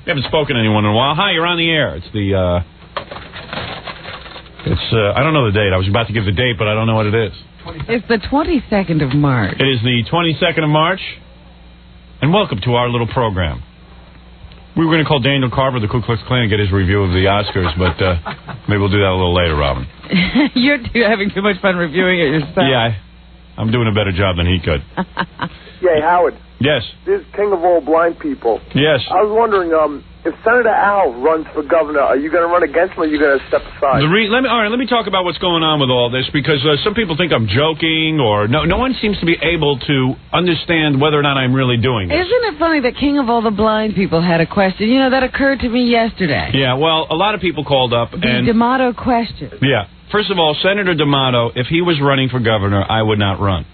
We haven't spoken to anyone in a while. Hi, you're on the air. It's the, I don't know the date. I was about to give the date, but I don't know what it is. It's the 22nd of March. It is the 22nd of March. And welcome to our little program. We were going to call Daniel Carver, the Ku Klux Klan, and get his review of the Oscars, but maybe we'll do that a little later, Robin. You're having too much fun reviewing it yourself. Yeah, I'm doing a better job than he could. Yeah, Howard. Yes. This is King of all blind people. Yes. I was wondering, if Senator Al runs for governor, are you going to run against him or are you going to step aside? Let me talk about what's going on with all this, because some people think I'm joking, or no one seems to be able to understand whether or not I'm really doing this. Isn't it funny that King of all the blind people had a question? You know, that occurred to me yesterday. Yeah, well, a lot of people called up. The D'Amato question. Yeah. First of all, Senator D'Amato, if he was running for governor, I would not run.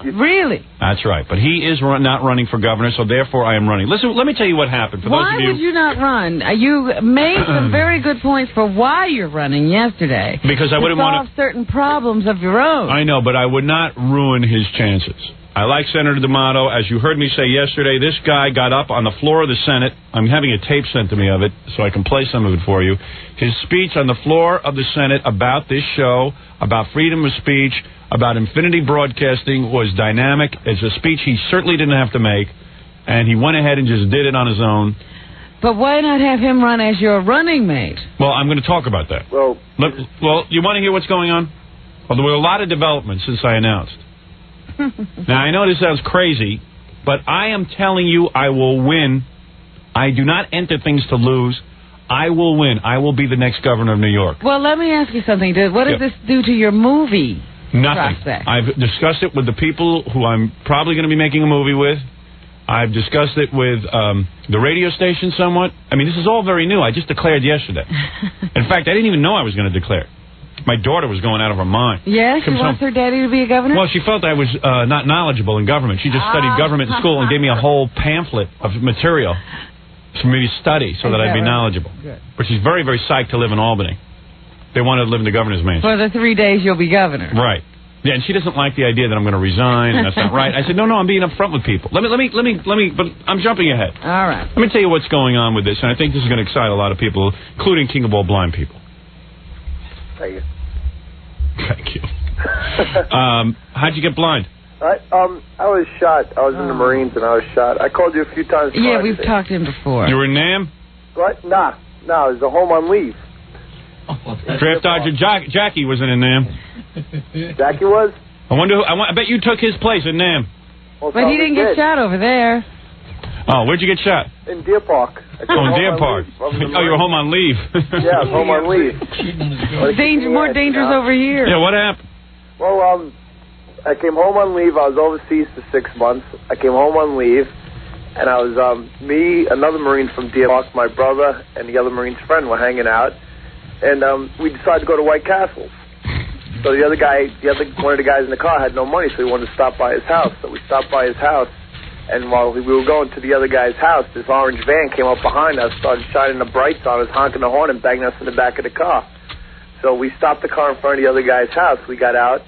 Really? That's right. But he is not running for governor, so therefore I am running. Listen, let me tell you what happened. Why would you not run? You made some very good points for why you're running yesterday. Because I wouldn't want to solve certain problems of your own. I know, but I would not ruin his chances. I like Senator D'Amato. As you heard me say yesterday, this guy got up on the floor of the Senate. I'm having a tape sent to me of it, so I can play some of it for you. His speech on the floor of the Senate about this show, about freedom of speech, about Infinity Broadcasting was dynamic. It's a speech he certainly didn't have to make, and he went ahead and just did it on his own. But why not have him run as your running mate? Well, I'm going to talk about that. Well, you want to hear what's going on? Well, there were a lot of developments since I announced. Now, I know this sounds crazy, but I am telling you I will win. I do not enter things to lose. I will win. I will be the next governor of New York. Well, let me ask you something. What does this do to your movie? Nothing. Prospect? I've discussed it with the people who I'm probably going to be making a movie with. I've discussed it with the radio station somewhat. I mean, this is all very new. I just declared yesterday. In fact, I didn't even know I was going to declare. My daughter was going out of her mind. Yeah, she wants her daddy to be a governor? Well, she felt I was not knowledgeable in government. She just studied government in school and gave me a whole pamphlet of material for me to study so that I'd be knowledgeable. Good. But she's very, very psyched to live in Albany. They want to live in the governor's mansion. For the 3 days you'll be governor. Right. Yeah, and she doesn't like the idea that I'm going to resign, and that's not right. I said, no, I'm being upfront with people. Let me, but I'm jumping ahead. All right. Let me tell you what's going on with this, and I think this is going to excite a lot of people, including King of all blind people. Thank you. Thank you. How'd you get blind? I was shot. I was in the Marines, and I was shot. I called you a few times. Yeah, we've talked to him before. You were in NAM? What? Nah, I was home on leave. Draft Dodger Jackie wasn't in NAM. Jackie was? I bet you took his place in NAM. Well, but he didn't get shot over there. Oh, where'd you get shot? In Deer Park. Oh, in Deer Park. Oh, you were home on leave. Yeah, I was home on leave. More dangerous over here. Yeah, what happened? Well, I came home on leave. I was overseas for 6 months. I came home on leave, and I was, me, another Marine from Deer Park, my brother, and the other Marine's friend were hanging out, and we decided to go to White Castles. So one of the guys in the car had no money, so he wanted to stop by his house. So we stopped by his house, and while we were going to the other guy's house, this orange van came up behind us, started shining the brights on us, honking the horn, and banging us in the back of the car. So we stopped the car in front of the other guy's house. We got out,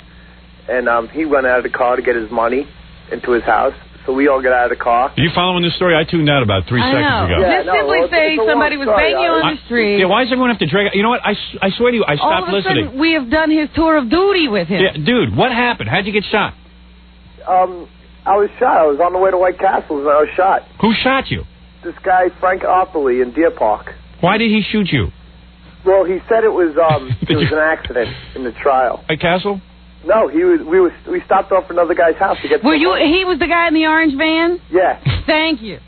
and he went out of the car to get his money into his house. So we all got out of the car. Are you following this story? I tuned out about 3 seconds ago. Yeah, just simply say somebody was banging you on the street. Yeah, why does everyone have to drag? You know what? I swear to you, I stopped listening. All of a sudden, we have done his tour of duty with him. Yeah, dude, what happened? How'd you get shot? I was shot. I was on the way to White Castles, and I was shot. Who shot you? This guy, Frank Opperly, in Deer Park. Why did he shoot you? Well, he said it was an accident in the trial. White Castle? No, we stopped off another guy's house to get. He was the guy in the orange van? Yeah. Thank you.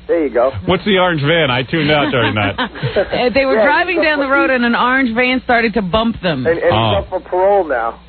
There you go. What's the orange van? I tuned out during that. They were driving down the road, and an orange van started to bump them. And he's up for parole now.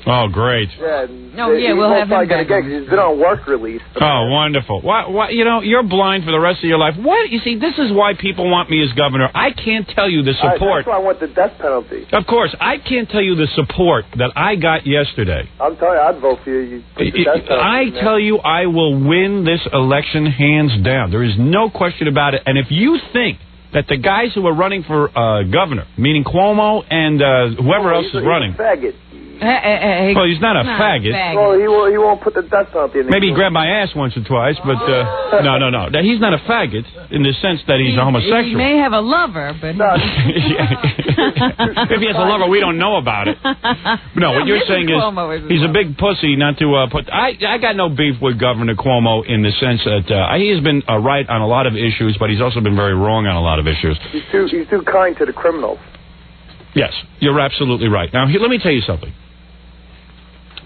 Oh, great. Yeah. We'll have him back. He's been on work release. Oh, wonderful. Why, you're blind for the rest of your life. What? You see, this is why people want me as governor. I can't tell you the support. That's why I want the death penalty. Of course. I can't tell you the support that I got yesterday. I'm telling you, I'd vote for you. I tell you, I will win this election hands down. There is no question about it. And if you think that the guys who are running for governor, meaning Cuomo and whoever else is running... He's a faggot. Well, he's not a faggot. Well, he won't put the death penalty in. Maybe he grabbed my ass once or twice, but no. He's not a faggot in the sense that he's a homosexual. He may have a lover, but No. if he has a lover, we don't know about it. No, what you're saying is he's a big pussy. Not to put. I got no beef with Governor Cuomo in the sense that he has been right on a lot of issues, but he's also been very wrong on a lot of issues. He's too kind to the criminals. Yes, you're absolutely right. Now, let me tell you something.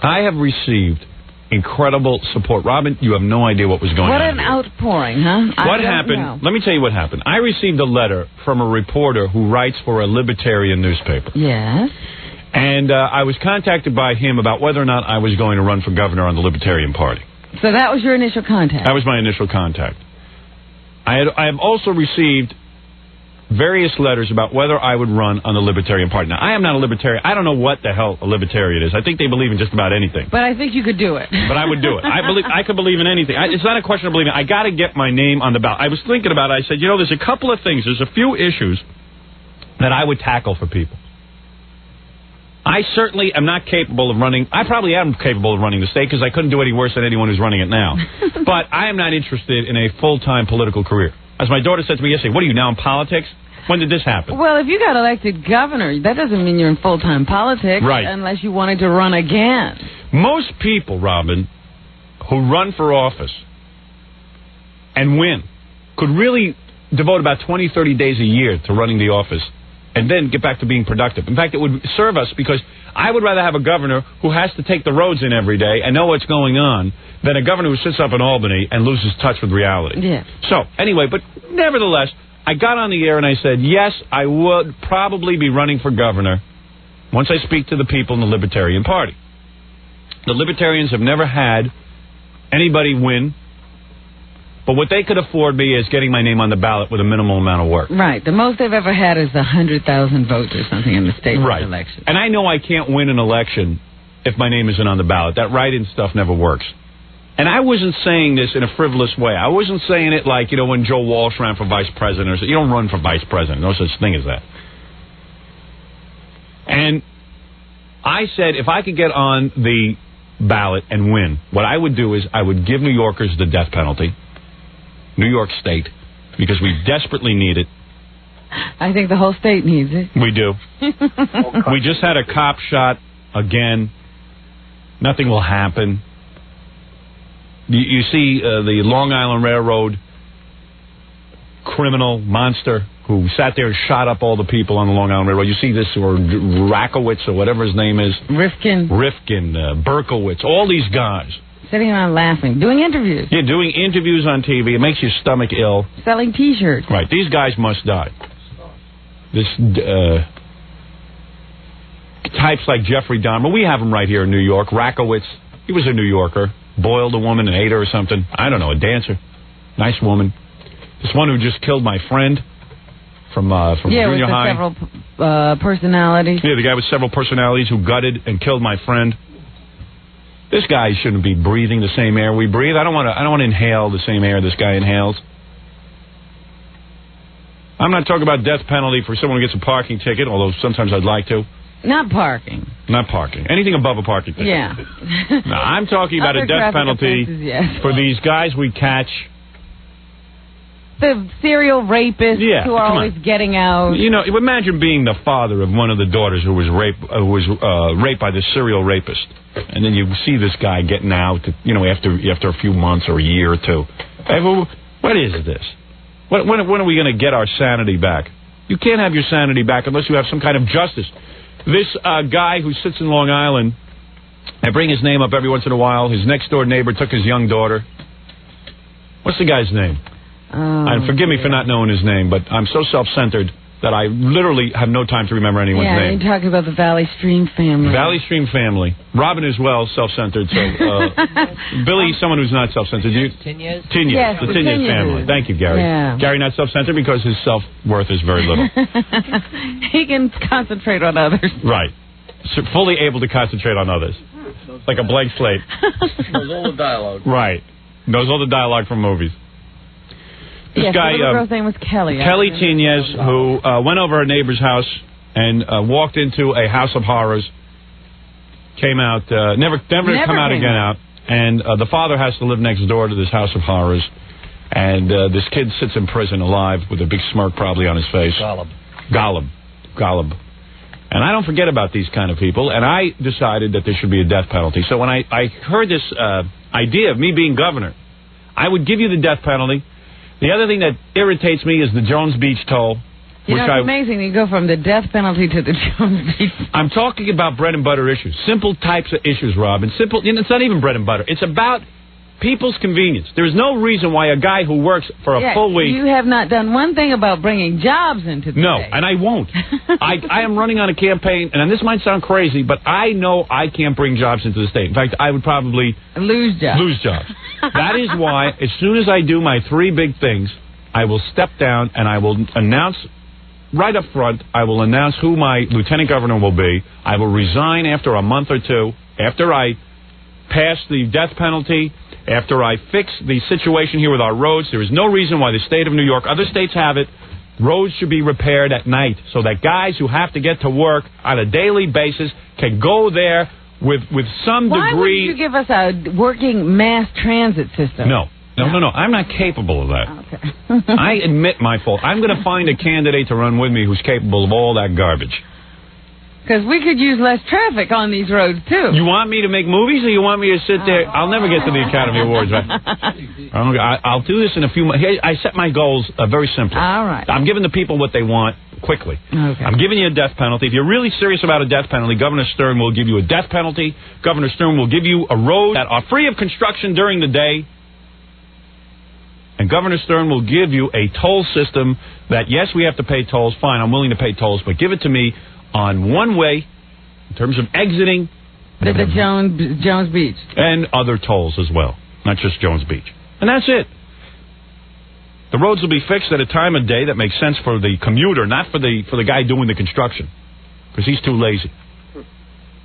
I have received incredible support. Robin, you have no idea what was going on. What an outpouring, huh? What happened? Let me tell you what happened. I received a letter from a reporter who writes for a libertarian newspaper. Yes. And I was contacted by him about whether or not I was going to run for governor on the Libertarian Party. So that was your initial contact? That was my initial contact. I have also received various letters about whether I would run on the Libertarian Party. Now, I am not a libertarian. I don't know what the hell a libertarian is. I think they believe in just about anything. But I think you could do it. But I would do it. I could believe in anything. It's not a question of believing. I got to get my name on the ballot. I was thinking about it. I said, there's a couple of things. There's a few issues that I would tackle for people. I certainly am not capable of running. I probably am capable of running the state because I couldn't do any worse than anyone who's running it now. But I am not interested in a full-time political career. As my daughter said to me yesterday, what are you now in politics? When did this happen? Well, if you got elected governor, that doesn't mean you're in full-time politics. Right. Unless you wanted to run again. Most people, Robin, who run for office and win could really devote about 20, 30 days a year to running the office and then get back to being productive. In fact, it would serve us because I would rather have a governor who has to take the roads in every day and know what's going on than a governor who sits up in Albany and loses touch with reality. Yeah. So, anyway, but nevertheless, I got on the air and I said, yes, I would probably be running for governor once I speak to the people in the Libertarian Party. The Libertarians have never had anybody win, but what they could afford me is getting my name on the ballot with a minimal amount of work. Right. The most they've ever had is 100,000 votes or something in the state election. And I know I can't win an election if my name isn't on the ballot. That write-in stuff never works. And I wasn't saying this in a frivolous way. I wasn't saying it like, when Joe Walsh ran for vice president. Or you don't run for vice president. No such thing as that. And I said if I could get on the ballot and win, what I would do is I would give New Yorkers the death penalty, New York State, because we desperately need it. I think the whole state needs it. We do. We just had a cop shot again. Nothing will happen. You see the Long Island Railroad criminal monster who sat there and shot up all the people on the Long Island Railroad. You see this, or Rakowitz, or whatever his name is. Rifkin, Berkowitz, all these guys. Sitting around laughing, doing interviews. Yeah, doing interviews on TV. It makes your stomach ill. Selling T-shirts. Right, these guys must die. This types like Jeffrey Dahmer, we have him right here in New York. Rakowitz, he was a New Yorker. Boiled a woman and ate her or something. I don't know, a dancer. Nice woman. This one who just killed my friend from junior high. Yeah, with several personalities. Yeah, the guy with several personalities who gutted and killed my friend. This guy shouldn't be breathing the same air we breathe. I don't want to inhale the same air this guy inhales. I'm not talking about death penalty for someone who gets a parking ticket, although sometimes I'd like to. Not parking. Not parking. Anything above a parking ticket. Yeah. No, I'm talking about a death penalty for these guys we catch. The serial rapists who are always getting out. Imagine being the father of one of the daughters who was raped by this serial rapist. And then you see this guy getting out, after a few months or a year or two. What is this? When are we going to get our sanity back? You can't have your sanity back unless you have some kind of justice. This guy who sits in Long Island, I bring his name up every once in a while. His next-door neighbor took his young daughter. What's the guy's name? And forgive me for not knowing his name, but I'm so self-centered that I literally have no time to remember anyone's name. Yeah, you're talking about the Valley Stream family. Valley Stream family. Robin as well, self-centered. So Billy, someone who's not self-centered. Tinez? Tinez, yes, the Tinez family. Thank you, Gary. Yeah. Gary not self-centered because his self-worth is very little. He can concentrate on others. Right. So fully able to concentrate on others. Like a blank slate. Knows all the dialogue. Right. Knows all the dialogue from movies. This guy, the girl's name was Kelly. Kelly Tinez, who went over her neighbor's house and walked into a house of horrors came out, never come out again out. And the father has to live next door to this house of horrors. And this kid sits in prison alive with a big smirk probably on his face. Golub. And I don't forget about these kind of people. And I decided that there should be a death penalty. So when I heard this idea of me being governor, I would give you the death penalty. The other thing that irritates me is the Jones Beach toll. You know, it's amazing. You go from the death penalty to the Jones Beach. I'm talking about bread and butter issues. Simple types of issues, Robin. Simple. You know, it's not even bread and butter. It's about people's convenience. There's no reason why a guy who works for a full week... You have not done one thing about bringing jobs into the day. And I won't. I am running on a campaign, and this might sound crazy, but I know I can't bring jobs into the state. In fact, I would probably... Lose jobs. That is why, as soon as I do my 3 big things, I will step down and I will announce... Right up front, I will announce who my lieutenant governor will be. I will resign after a month or 2, after I pass the death penalty, after I fix the situation here with our roads. There is no reason why the state of New York, other states have it, roads should be repaired at night so that guys who have to get to work on a daily basis can go there with some degree... Why wouldn't you give us a working mass transit system? No. I'm not capable of that. Okay. I admit my fault. I'm going to find a candidate to run with me who's capable of all that garbage. Because we could use less traffic on these roads, too. You want me to make movies, or you want me to sit there? I'll never get to the Academy Awards. I'll do this in a few months. I set my goals very simply. All right. I'm giving the people what they want quickly. Okay. I'm giving you a death penalty. If you're really serious about a death penalty, Governor Stern will give you a death penalty. Governor Stern will give you a road that are free of construction during the day. And Governor Stern will give you a toll system that, yes, we have to pay tolls. Fine, I'm willing to pay tolls, but give it to me on one way in terms of exiting. The Jones Beach. And other tolls as well, not just Jones Beach. And that's it. The roads will be fixed at a time of day that makes sense for the commuter, not for the guy doing the construction, because he's too lazy.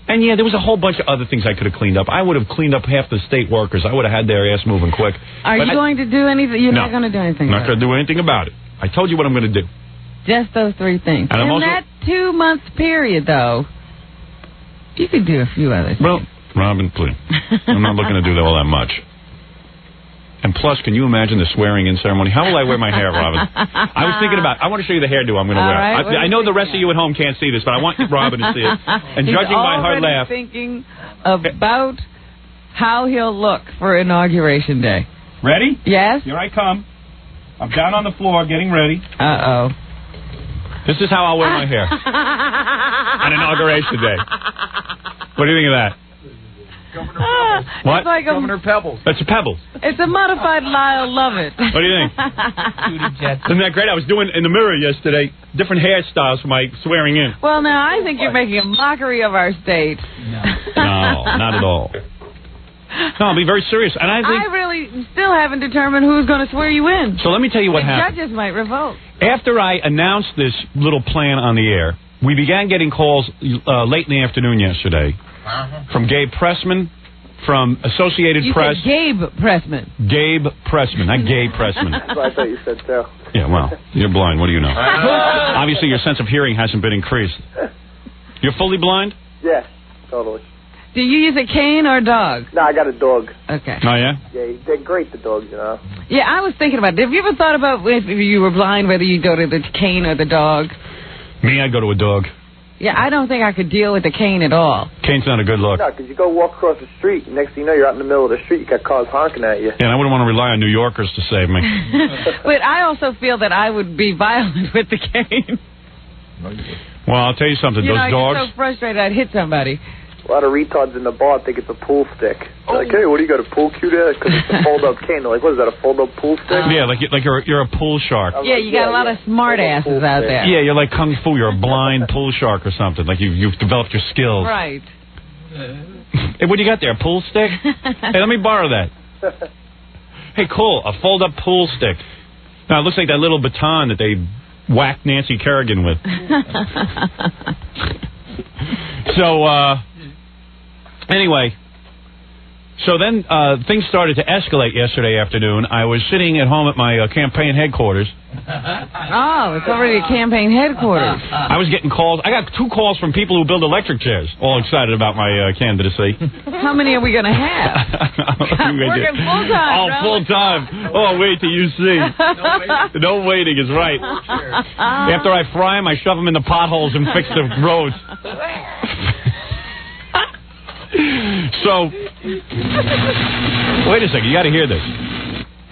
And, yeah, there was a whole bunch of other things I could have cleaned up. I would have cleaned up half the state workers. I would have had their ass moving quick. Are you going to do anything? You're not going to do anything about it? I'm not going to do anything about it. I told you what I'm going to do. Just those 3 things. And in that 2-month period, though, you could do a few other things. Well, Robin, please. I'm not looking to do all that much. And plus, can you imagine the swearing-in ceremony? How will I wear my hair, Robin? I was thinking about, I want to show you the hairdo I'm going to wear. Right, I know the rest of you at home can't see this, but I want Robin to see it. And judging by her laugh... thinking about how he'll look for Inauguration Day. Ready? Yes? Here I come. I'm down on the floor getting ready. Uh-oh. This is how I'll wear my hair on Inauguration Day. What do you think of that? Governor Pebbles. What? It's like Governor Pebbles. That's a Pebbles. It's a modified Lyle Lovett. What do you think? Isn't that great? I was doing in the mirror yesterday different hairstyles for my swearing in. Well, now, I think you're making a mockery of our state. No, not at all. No, I'll be very serious. And I really still haven't determined who's going to swear you in. So let me tell you what happened. The judges might revoke. After I announced this little plan on the air, we began getting calls late in the afternoon yesterday from Gabe Pressman, from Associated Press. Said Gabe Pressman. Gabe Pressman, not Gabe Pressman. That's what I thought you said, too. Yeah, well, you're blind. What do you know? Obviously, your sense of hearing hasn't been increased. You're fully blind? Yeah, totally. Do you use a cane or a dog? No, I got a dog. Okay. Oh, yeah? Yeah, they're great, the dogs, you know. Yeah, I was thinking about it. Have you ever thought about if you were blind, whether you go to the cane or the dog? Me, I'd go to a dog. Yeah, I don't think I could deal with the cane at all. Cane's not a good look. No, because you go walk across the street, and next thing you know, you're out in the middle of the street, you got cars honking at you. Yeah, and I wouldn't want to rely on New Yorkers to save me. But I also feel that I would be violent with the cane. Well, I'll tell you something. Those dogs... I get so frustrated I'd hit somebody. A lot of retards in the bar think it's a pool stick. They're like, hey, what do you got, a pool cue there? Because it's a fold-up cane. They're like, what is that, a fold-up pool stick? Yeah, like you're a pool shark. Yeah, you got a lot of smart asses out there. Yeah, you're like Kung Fu. You're a blind pool shark or something. Like you've developed your skills. Right. Hey, what do you got there, a pool stick? Hey, let me borrow that. Hey, cool, a fold-up pool stick. Now, it looks like that little baton that they whacked Nancy Kerrigan with. So, anyway, So then things started to escalate yesterday afternoon. I was sitting at home at my campaign headquarters. Oh, it's already a campaign headquarters. I was getting calls. I got 2 calls from people who build electric chairs, all excited about my candidacy. How many are we going to have? Working full-time. Oh, full-time. Oh, wait till you see. No waiting is right. After I fry them, I shove them in the potholes and fix the roads. So, wait a second. You got to hear this.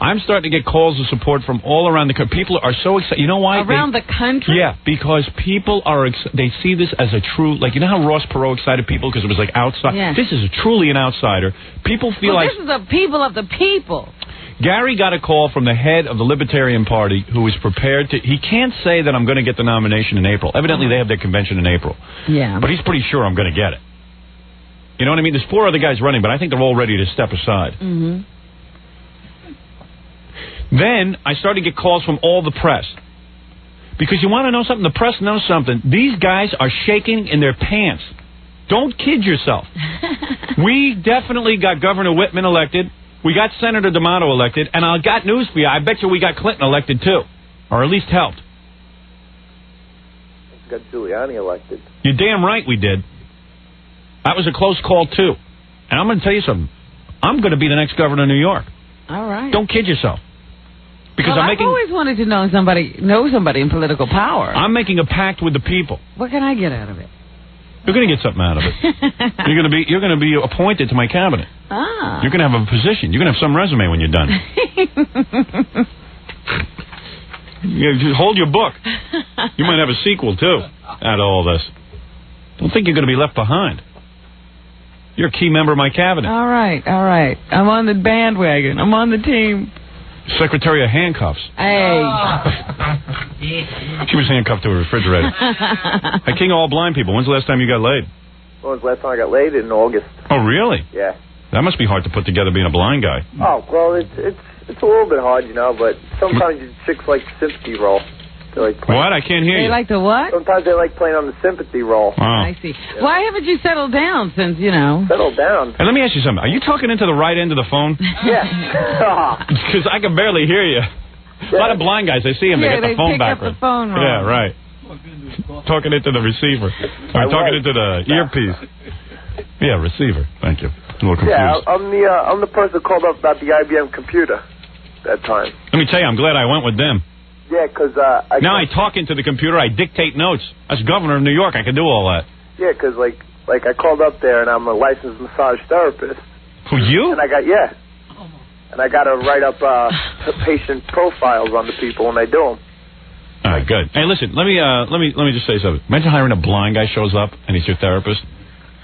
I'm starting to get calls of support from all around the country. People are so excited. You know why? Around the country? Yeah, because people are, they see this as a true, like, you know how Ross Perot excited people because it was like outside? Yeah. This is truly an outsider. People feel like... This is the people of the people. Gary got a call from the head of the Libertarian Party who is prepared to... He can't say that I'm going to get the nomination in April. Evidently, they have their convention in April. Yeah. But he's pretty sure I'm going to get it. You know what I mean? There's 4 other guys running, but I think they're all ready to step aside. Mm-hmm. Then I started to get calls from all the press. Because you want to know something? The press knows something. These guys are shaking in their pants. Don't kid yourself. We definitely got Governor Whitman elected. We got Senator D'Amato elected. And I got news for you. I bet you we got Clinton elected, too. Or at least helped. Got Giuliani elected. You're damn right we did. That was a close call, too. And I'm going to tell you something. I'm going to be the next governor of New York. All right. Don't kid yourself. Because I've always wanted to know somebody in political power. I'm making a pact with the people. What can I get out of it? You're going to get something out of it. You're going to be appointed to my cabinet. Ah. You're going to have a position. You're going to have some resume when you're done. Just hold your book. You might have a sequel, too, out of all this. Don't think you're going to be left behind. You're a key member of my cabinet. All right. I'm on the bandwagon. I'm on the team. Secretary of Handcuffs. Hey. She was handcuffed to a refrigerator. Hey, King of all blind people, when's the last time you got laid? When was the last time I got laid? In August. Oh, really? Yeah. That must be hard to put together being a blind guy. Oh, well, it's a little bit hard, you know, but sometimes chicks like the sympathy role. Like what? I can't hear you. They like the what? Sometimes they like playing on the sympathy role. Oh. I see. Yeah. Why haven't you settled down since, Settled down? And let me ask you something. Are you talking into the right end of the phone? Yeah. Because I can barely hear you. A lot of blind guys, they see him, they get the phone backwards. Up the phone wrong. Yeah, right. Talking into the receiver. Or talking into the earpiece. Yeah, receiver. Thank you. I'm a little confused. Yeah, I'm the person who called up about the IBM computer that time. Let me tell you, I'm glad I went with them. Yeah, because now I talk into the computer, I dictate notes. As governor of New York, I can do all that. Yeah, because like I called up there and I'm a licensed massage therapist. Who, you? And I got and I got to write up patient profiles on the people when I do them. All right, good. Hey, listen, let me just say something. Imagine hiring a blind guy shows up and he's your therapist,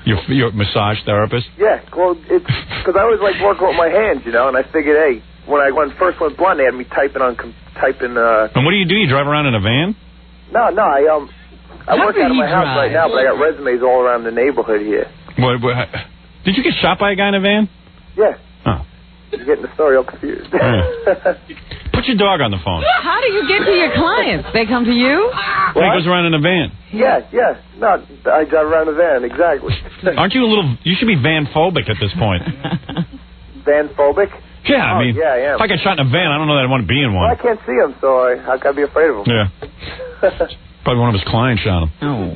your massage therapist. Yeah, well, it's because I always like working with my hands, and I figured, hey, when I first went blind, they had me typing. And what do? You drive around in a van? No, I work out of my house right now, but I got resumes all around the neighborhood here. What, did you get shot by a guy in a van? Yeah. Oh. You're getting the story all confused. Put your dog on the phone. How do you get to your clients? They come to you? He goes around in a van. Yeah. No, I drive around a van, exactly. Aren't you you should be van-phobic at this point. Van-phobic? Yeah, I mean, yeah, I am. If I got shot in a van, I don't know that I'd want to be in one. Well, I can't see him, so how can I be afraid of him? Yeah. Probably one of his clients shot him. Oh.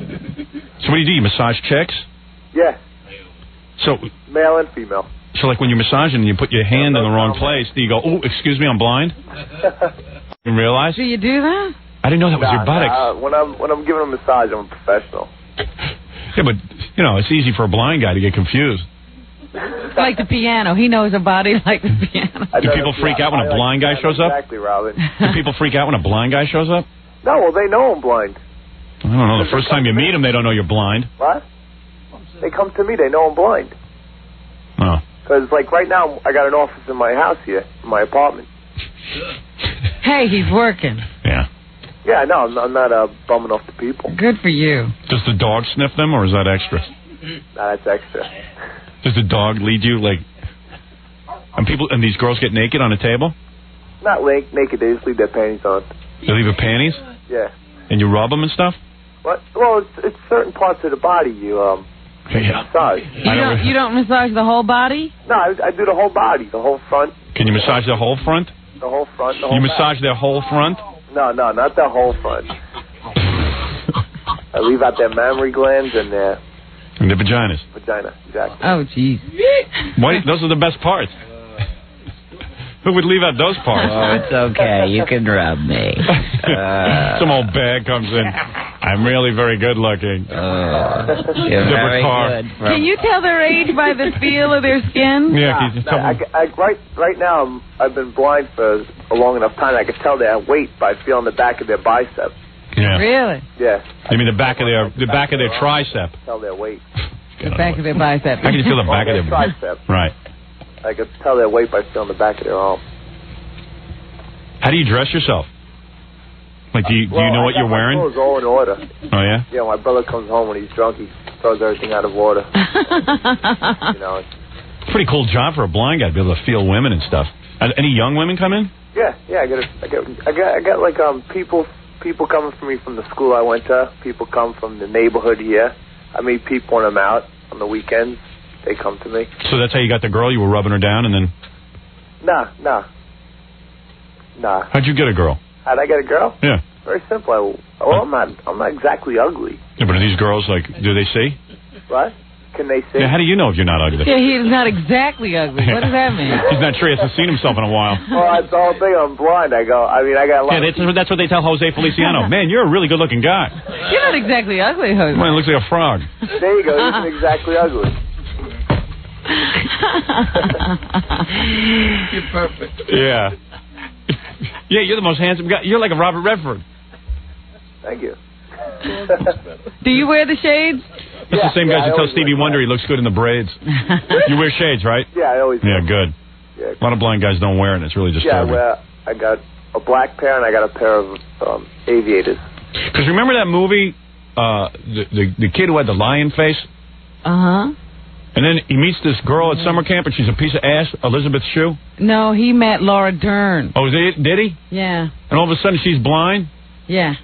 So what do? You massage chicks? Yeah. So male and female. So like when you're massaging and you put your hand in the wrong place, do you go, oh, excuse me, I'm blind? You realize? Do you do that? I didn't know that was your buttocks. When I'm giving a massage, I'm a professional. Yeah, but, it's easy for a blind guy to get confused. Like the piano. He knows a body like the piano. Do people freak out when a blind guy shows up? Exactly, Robin. Do people freak out when a blind guy shows up? No, well, they know I'm blind. I don't know. The first time you meet them, they don't know you're blind. What? They come to me, they know I'm blind. Oh. Because, like, right now, I got an office in my house here, in my apartment. Hey, he's working. Yeah. Yeah, no, I'm not bumming off the people. Good for you. Does the dog sniff them, or is that extra? Nah, that's extra. Does the dog lead you, and these girls get naked on a table? Not naked, they just leave their panties on. They leave their panties? Yeah. And you rub them and stuff? What? Well, it's certain parts of the body you Yeah. Massage. You don't massage the whole body? No, I do the whole body, the whole front. Can you massage the whole front? The whole front, the whole You back. massage their whole front? No, not the whole front. I leave out their mammary glands and their And their vaginas. vagina. Exactly. Oh, jeez. Why? Those are the best parts. Who would leave out those parts? Oh, it's okay. You can rub me. Some old bag comes in. I'm really very good looking. You're very good. Can you tell their age by the feel of their skin? Yeah. Right now, I've been blind for a long enough time. I can tell their weight by feeling the back of their bicep. Yeah. Really? Yeah. You mean the back of their tricep? Tell their weight. The back of their bicep. How can you feel the back of their tricep? Right. I can tell their weight by feeling the back of their arm. How do you dress yourself? Like, do you know what you're wearing? My clothes all in order. Oh, yeah? Yeah, my brother comes home when he's drunk, he throws everything out of order. You know. Pretty cool job for a blind guy to be able to feel women and stuff. Any young women come in? Yeah. I got like people coming for me from the school I went to. People come from the neighborhood here. I meet people when I'm out on the weekends. They come to me. So that's how you got the girl? You were rubbing her down and then... Nah. How'd you get a girl? How'd I get a girl? Yeah. Very simple. I'm not exactly ugly. Yeah, but are these girls, like, do they see? What? Can they see? Yeah, how do you know if you're not ugly? Yeah, he's not exactly ugly. What does that mean? He's not sure. He hasn't seen himself in a while. Well, that's the whole thing. I'm blind. I got a lot. Yeah, that's what they tell Jose Feliciano. Man, you're a really good-looking guy. You're not exactly ugly, Jose. Man, looks like a frog. There you go. He isn't exactly ugly. You're perfect. Yeah. Yeah, you're the most handsome guy. You're like a Robert Redford. Thank you. Do you wear the shades? That's the same guys that tell Stevie Wonder he looks good in the braids. You wear shades, right? Yeah, I always do. Yeah, good. Yeah. A lot of blind guys don't wear it, and it's really disturbing. Yeah, I got a black pair and I got a pair of aviators. Because remember that movie, the kid who had the lion face? Uh-huh. And then he meets this girl at summer camp, and she's a piece of ass, Elizabeth Shue. No, he met Laura Dern. Oh, did he? Yeah. And all of a sudden she's blind? Yeah.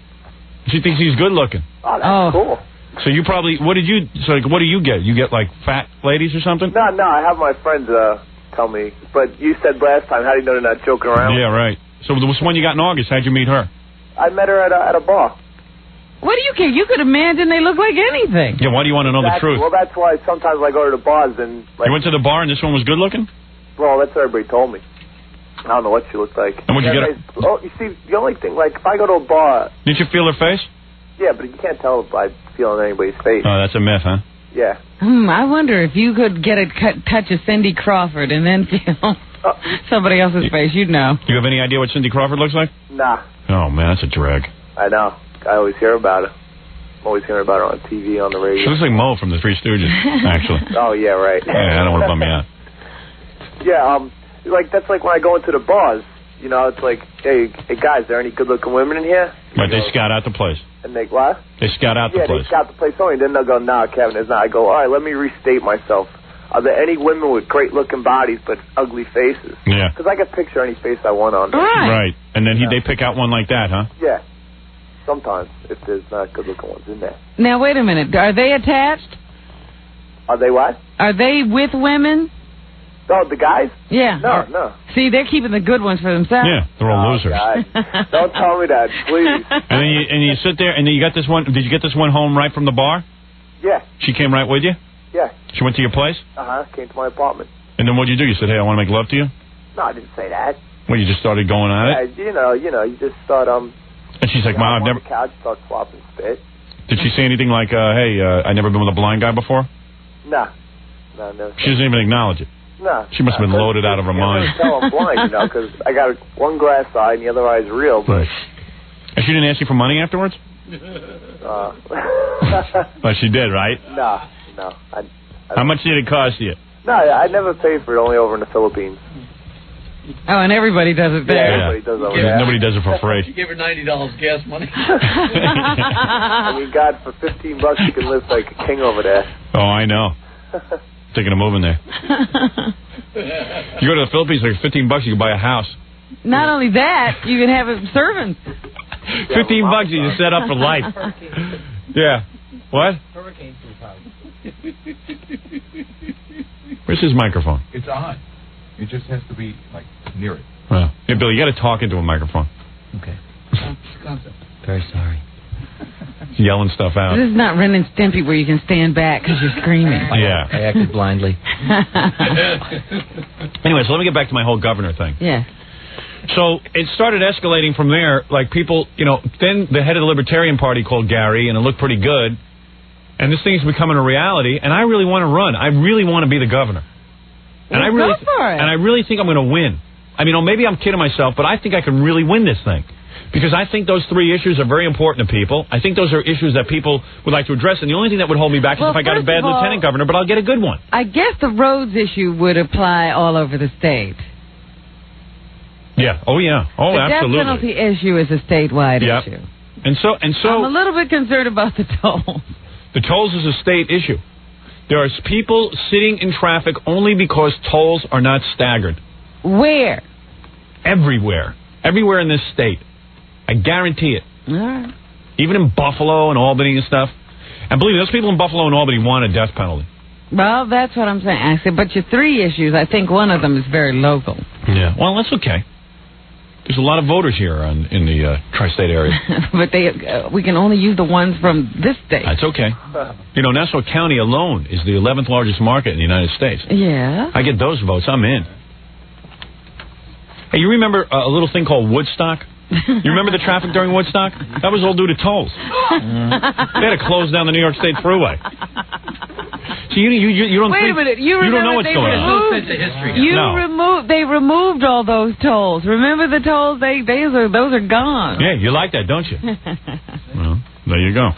She thinks he's good looking. Oh, that's cool. So you probably, what do you get? You get, like, fat ladies or something? No, I have my friends tell me. But you said last time, how do you know they're not joking around? Yeah, right. So the one you got in August, how'd you meet her? I met her at a bar. What do you care? You could imagine they look like anything. Yeah, why do you want to know the truth? Well, that's why sometimes I go to the bars and... Like, you went to the bar and this one was good looking? Well, that's what everybody told me. I don't know what she looked like. And what'd you get? Oh, you see, the only thing, like, if I go to a bar... Didn't you feel her face? Yeah, but you can't tell by feeling anybody's face. Oh, that's a myth, huh? Yeah. I wonder if you could get a touch of Cindy Crawford and then feel somebody else's face. You'd know. Do you have any idea what Cindy Crawford looks like? Nah. Oh, man, that's a drag. I know. I always hear about her. I'm always hearing about her on TV, on the radio. She looks like Mo from the Three Stooges, actually. Oh, yeah, right. Yeah, I don't want to bum you out. Yeah, like, that's like when I go into the bars. You know, it's like, hey guys, are there any good-looking women in here? Right, they scout out the place. And they, what? They scout out the place. Yeah, they scout the place only. Then they'll go, nah, Kevin, there's not. I go, all right, let me restate myself. Are there any women with great-looking bodies but ugly faces? Yeah. Because I can picture any face I want on there. Right. And then they pick out one like that, huh? Yeah. Sometimes, if there's not good-looking ones in there. Now, wait a minute. Are they attached? Are they what? Are they with women? Oh, the guys? Yeah. No. See, they're keeping the good ones for themselves. Yeah, they're all losers. God. Don't tell me that, please. And then you sit there, and then you got this one. Did you get this one home right from the bar? Yeah. She came right with you? Yeah. She went to your place? Came to my apartment. And then what'd you do? You said, hey, I want to make love to you? No, I didn't say that. Well, you just started going at it? You know, you just start, And she's like, Mom, I've never... on the couch, start flopping spit. Did she say anything like, hey, I never been with a blind guy before? No, never. She doesn't even acknowledge it. No. She must have been loaded out of her mind. I tell I'm blind, you know, because I got one glass eye and the other eye is real, but... And she didn't ask you for money afterwards? Well, she did, right? No. How much did it cost you? No, I never paid for it, only over in the Philippines. Oh, and everybody does it there. Yeah, everybody does over there. Nobody does it for free. You gave her $90 gas money. I mean, God, for $15 you can live like a king over there. Oh, I know. Thinking of moving there. You go to the Philippines, like $15 you can buy a house. Not only that, you can have servants. $15 you can set up for life. Yeah. What? Hurricane-proof house. Where's his microphone? It's on. It just has to be, like, near it. Well, yeah, Bill, you got to talk into a microphone. Okay. Very sorry. Yelling stuff out. This is not Ren and Stimpy where you can stand back because you're screaming. Yeah. I acted blindly. Anyway, so let me get back to my whole governor thing. Yeah. So it started escalating from there. Like people, then the head of the Libertarian Party called Gary, and it looked pretty good. And this thing's becoming a reality, and I really want to run. I really want to be the governor. And Go for it. And I really think I'm going to win. I mean, maybe I'm kidding myself, but I think I can really win this thing. Because I think those three issues are very important to people. I think those are issues that people would like to address. And the only thing that would hold me back is if I got a bad lieutenant governor, but I'll get a good one. I guess the roads issue would apply all over the state. Yeah. Oh, yeah. Oh, absolutely. The death penalty issue is a statewide issue. And so I'm a little bit concerned about the tolls. The tolls is a state issue. There are people sitting in traffic only because tolls are not staggered. Where? Everywhere. Everywhere in this state. I guarantee it. All right. Even in Buffalo and Albany and stuff. And believe me, those people in Buffalo and Albany want a death penalty. Well, that's what I'm saying. I said, but your three issues, I think one of them is very local. Yeah. Well, that's okay. There's a lot of voters here in the tri-state area. But we can only use the ones from this state. That's okay. Nassau County alone is the 11th largest market in the United States. Yeah. I get those votes. I'm in. Hey, you remember a little thing called Woodstock? You remember the traffic during Woodstock? That was all due to tolls. They had to close down the New York State Thruway. So you don't Wait think... a minute. You don't know what's going on. They removed all those tolls. Remember the tolls? Those are gone. Yeah, you like that, don't you? Well, there you go.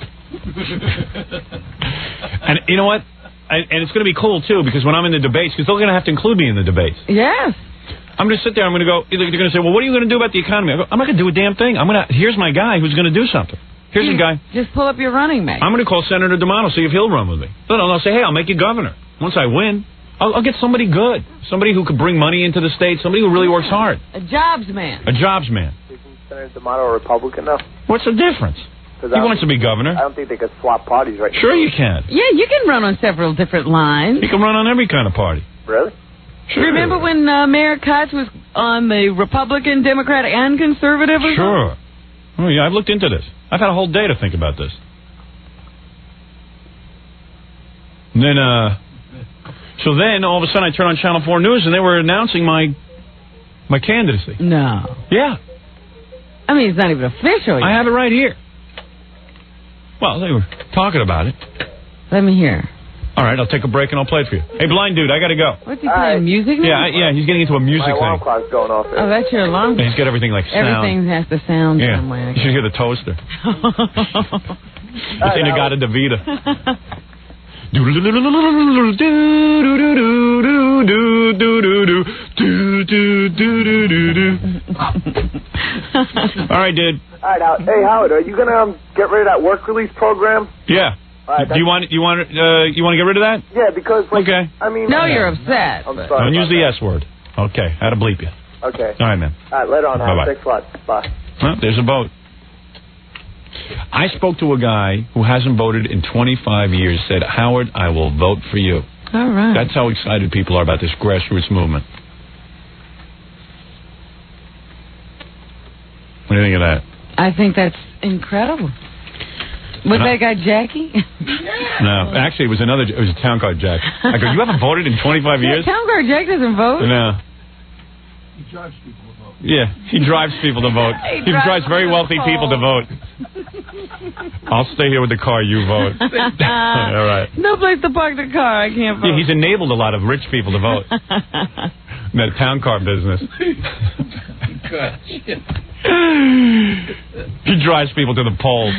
And you know what? And it's going to be cool, too, because when I'm in the debates, because they're going to have to include me in the debates. Yes. I'm going to sit there, I'm going to go, they're going to say, well, what are you going to do about the economy? I go, I'm not going to do a damn thing. Here's my guy who's going to do something. Here's a guy. Just pull up your running mate. I'm going to call Senator D'Amato, see if he'll run with me. No, I'll say, hey, I'll make you governor. Once I win, I'll get somebody good. Somebody who could bring money into the state, somebody who really works hard. A jobs man. A jobs man. Isn't Senator D'Amato a Republican now? What's the difference? He wants to be governor. I don't think they could swap parties right now. Sure you can. Yeah, you can run on several different lines. You can run on every kind of party. Really? Sure. Remember when Mayor Kotz was on the Republican, Democrat, and Conservative? Sure. Oh, yeah, I've looked into this. I've had a whole day to think about this. And then, so then, all of a sudden, I turn on Channel 4 News, and they were announcing my candidacy. No. Yeah. I mean, it's not even official yet. I have it right here. Well, they were talking about it. Let me hear. All right, I'll take a break and I'll play it for you. Hey, blind dude, I got to go. What's he playing, music now? Yeah, he's getting into a music My alarm thing. clock's going off there. Oh, that's your alarm clock. He's got everything like sound. Everything has to sound somewhere. You should hear the toaster. It's Inagata Davida. All right, dude. All right, hey Howard, are you gonna get rid of that work release program? Yeah. Right, do you want to get rid of that? Yeah, because okay. I mean, no, you're upset. I'm sorry. Don't use the S word. Okay, how to bleep you. Okay. All right, man. All right, later on. Bye-bye. Thanks a lot. Bye. Well, there's a vote. I spoke to a guy who hasn't voted in 25 years. Said, Howard, I will vote for you. All right. That's how excited people are about this grassroots movement. What do you think of that? I think that's incredible. Was that guy Jackie? No, actually, it was a town called Jack. I go, you haven't voted in 25 years? Town guard Jack doesn't vote. No. He drives people to vote. Yeah, he drives people to vote. He drives very wealthy people to vote. I'll stay here with the car, you vote. All right. No place to park the car, I can't vote. Yeah, he's enabled a lot of rich people to vote. In that town car business. He drives people to the polls.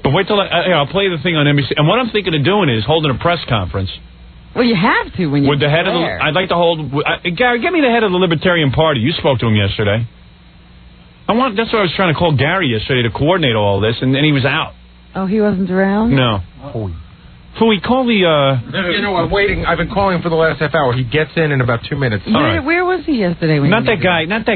But wait till I'll play the thing on NBC. And what I'm thinking of doing is holding a press conference. Well, you have to when you're with the head of the. I'd like to hold. Gary, get me the head of the Libertarian Party. You spoke to him yesterday. That's what I was trying to call Gary yesterday to coordinate all this, and then he was out. Oh, he wasn't around? No. Fooey, call the... You know, I'm waiting. I've been calling him for the last half hour. He gets in about 2 minutes. Where was he yesterday? Not that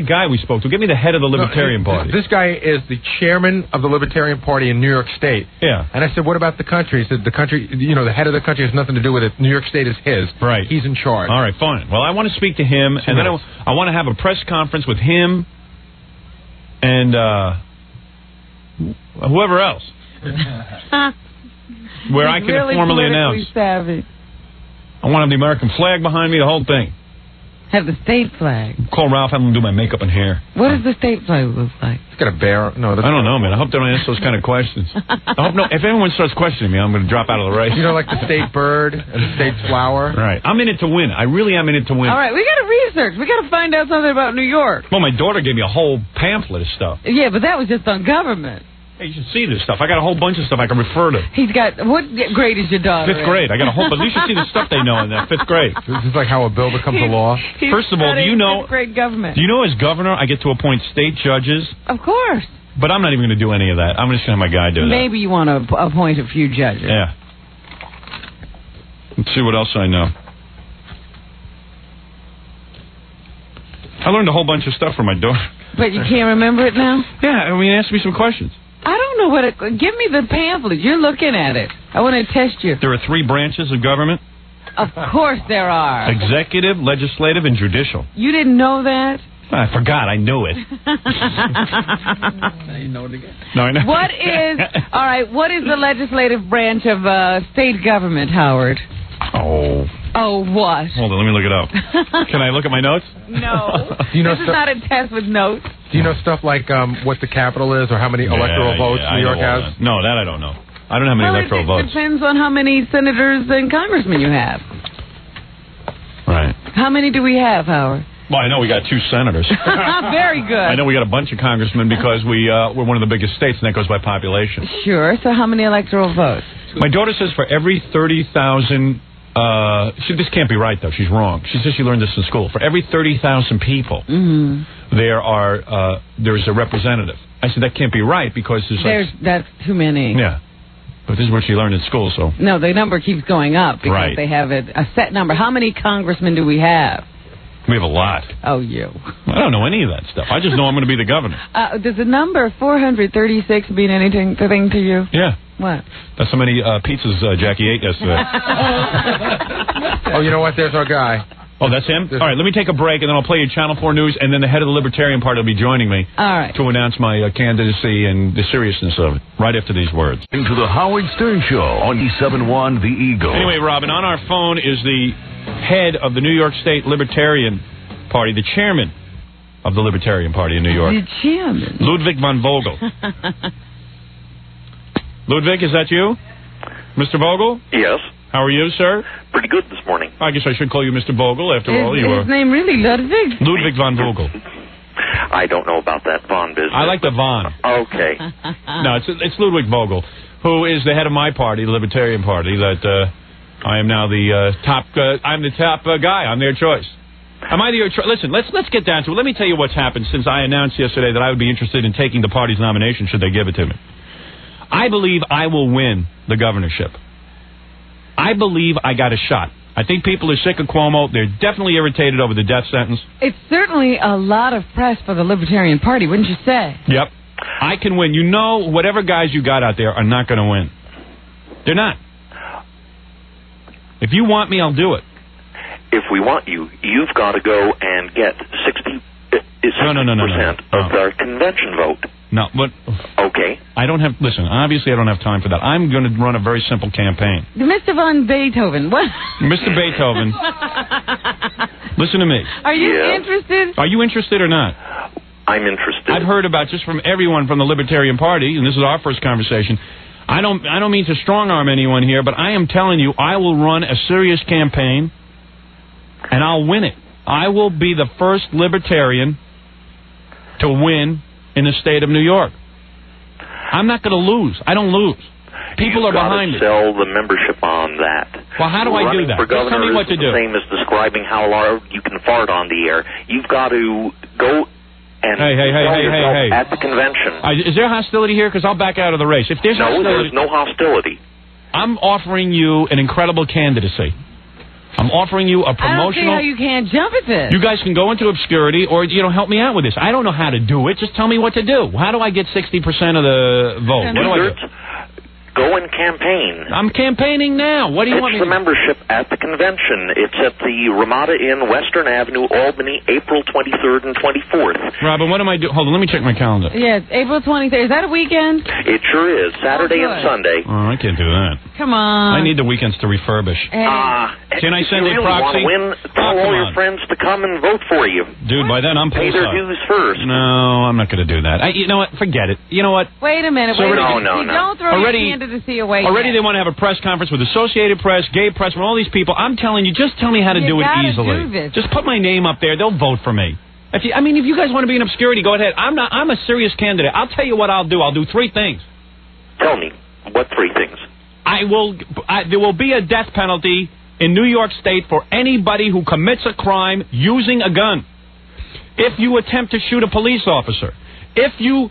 guy we spoke to. Give me the head of the Libertarian Party. This guy is the chairman of the Libertarian Party in New York State. Yeah. And I said, what about the country? He said, the country, the head of the country has nothing to do with it. New York State is his. Right. He's in charge. All right, fine. Well, I want to speak to him, and then I want to have a press conference with him and whoever else. Where I can formally announce. Savvy. I want to have the American flag behind me, the whole thing. Have the state flag. Call Ralph, have him do my makeup and hair. What does the state flag look like? It's got a bear. No, I don't know, man. I hope they don't ask those kind of questions. If anyone starts questioning me, I'm going to drop out of the race. Like the state bird and the state flower? Right. I'm in it to win. I really am in it to win. All right, we got to research. We got to find out something about New York. Well, my daughter gave me a whole pamphlet of stuff. Yeah, but that was just on government. Hey, you should see this stuff. I got a whole bunch of stuff I can refer to. He's got... What grade is your daughter 5th grade. I got a whole... But you should see the stuff they know in that 5th grade. This is like how a bill becomes a law. First of all, do you know... 5th grade government. Do you know as governor, I get to appoint state judges? Of course. But I'm not even going to do any of that. I'm just going to have my guy do that. Maybe you want to appoint a few judges. Yeah. Let's see what else I know. I learned a whole bunch of stuff from my daughter. But you can't remember it now? Yeah, I mean, ask me some questions. I don't know what it... Give me the pamphlet. You're looking at it. I want to test you. There are 3 branches of government. Of course there are. Executive, legislative, and judicial. You didn't know that? I forgot. I knew it. Now you know it again. No, I know. What is the legislative branch of state government, Howard? Oh, what? Hold on, let me look it up. Can I look at my notes? No. This is not a test with notes. Do you know stuff like what the capital is or how many electoral votes New York has? No, that I don't know. I don't have many electoral votes. It depends on how many senators and congressmen you have. Right. How many do we have, Howard? Well, I know we got 2 senators. Very good. I know we got a bunch of congressmen because we're one of the biggest states, and that goes by population. Sure. So how many electoral votes? My daughter says for every 30,000... this can't be right, though. She's wrong. She says she learned this in school. For every 30,000 people, there's a representative. I said, that can't be right because that's too many. Yeah. But this is what she learned in school, so... No, the number keeps going up because they have a set number. How many congressmen do we have? We have a lot. Oh, you. I don't know any of that stuff. I just know I'm going to be the governor. Does the number 436 mean anything to you? Yeah. What? That's how many pizzas Jackie ate yesterday. Oh, you know what? There's our guy. Oh, that's him? All right, let me take a break, and then I'll play you Channel 4 News, and then the head of the Libertarian Party will be joining me to announce my candidacy and the seriousness of it, right after these words. Into the Howard Stern Show on E71 The Eagle. Anyway, Robin, on our phone is the head of the New York State Libertarian Party, the chairman of the Libertarian Party in New York. The chairman? Ludwig von Vogel. Ludwig, is that you? Mr. Vogel? Yes. How are you, sir? Pretty good this morning. I guess I should call you Mr. Vogel. After all, you are. His name really Ludwig? Ludwig von Vogel. I don't know about that Von business. I like the Von. Okay. No, it's Ludwig Vogel, who is the head of my party, the Libertarian Party, that I am now the top. I'm the top guy. I'm their choice. Am I the choice? Listen, let's get down to it. Let me tell you what's happened since I announced yesterday that I would be interested in taking the party's nomination should they give it to me. I believe I will win the governorship. I believe I got a shot. I think people are sick of Cuomo. They're definitely irritated over the death sentence. It's certainly a lot of press for the Libertarian Party, wouldn't you say? Yep. I can win. You know, whatever guys you got out there are not going to win. They're not. If you want me, I'll do it. If we want you, you've got to go and get 60% of our convention vote. No, but... Okay. I don't have... Listen, obviously I don't have time for that. I'm going to run a very simple campaign. Mr. von Beethoven, what? Mr. Beethoven, listen to me. Are you interested? Are you interested or not? I'm interested. I've heard about just from everyone from the Libertarian Party, and this is our first conversation. I don't mean to strong-arm anyone here, but I am telling you, I will run a serious campaign, and I'll win it. I will be the first Libertarian to win in the state of New York. I'm not going to lose. I don't lose. People are behind me. You've got to sell the membership on that. Well, how do I do that? Just tell me what to do. The same as describing how loud you can fart on the air. You've got to go and sell yourself at the convention. Is there hostility here? Because I'll back out of the race. If there's hostility, there's no hostility. I'm offering you an incredible candidacy. I'm offering you a promotional... I don't see how you can't jump at this. You guys can go into obscurity or, help me out with this. I don't know how to do it. Just tell me what to do. How do I get 60% of the vote? What do I do? Go and campaign. I'm campaigning now. What do you want me to do? It's the membership at the convention. It's at the Ramada Inn, Western Avenue, Albany, April 23rd and 24th. Robin, what am I doing? Hold on, let me check my calendar. Yes, April 23rd. Is that a weekend? It sure is. Saturday and Sunday. Oh, I can't do that. Come on. I need the weekends to refurbish. Can I send a proxy? If you really want to win, tell all your friends to come and vote for you. Dude, by then I'm pay their dues first. No, I'm not going to do that. You know what? Forget it. You know what? Wait a minute. No. Don't throw your candidacy away. Already they want to have a press conference with Associated Press, Gay Press, with all these people. I'm telling you, just tell me how to do it easily. Just put my name up there. They'll vote for me. If you guys want to be in obscurity, go ahead. I'm a serious candidate. I'll tell you what I'll do. I'll do 3 things. Tell me. What 3 things? There will be a death penalty in New York State for anybody who commits a crime using a gun. If you attempt to shoot a police officer, if you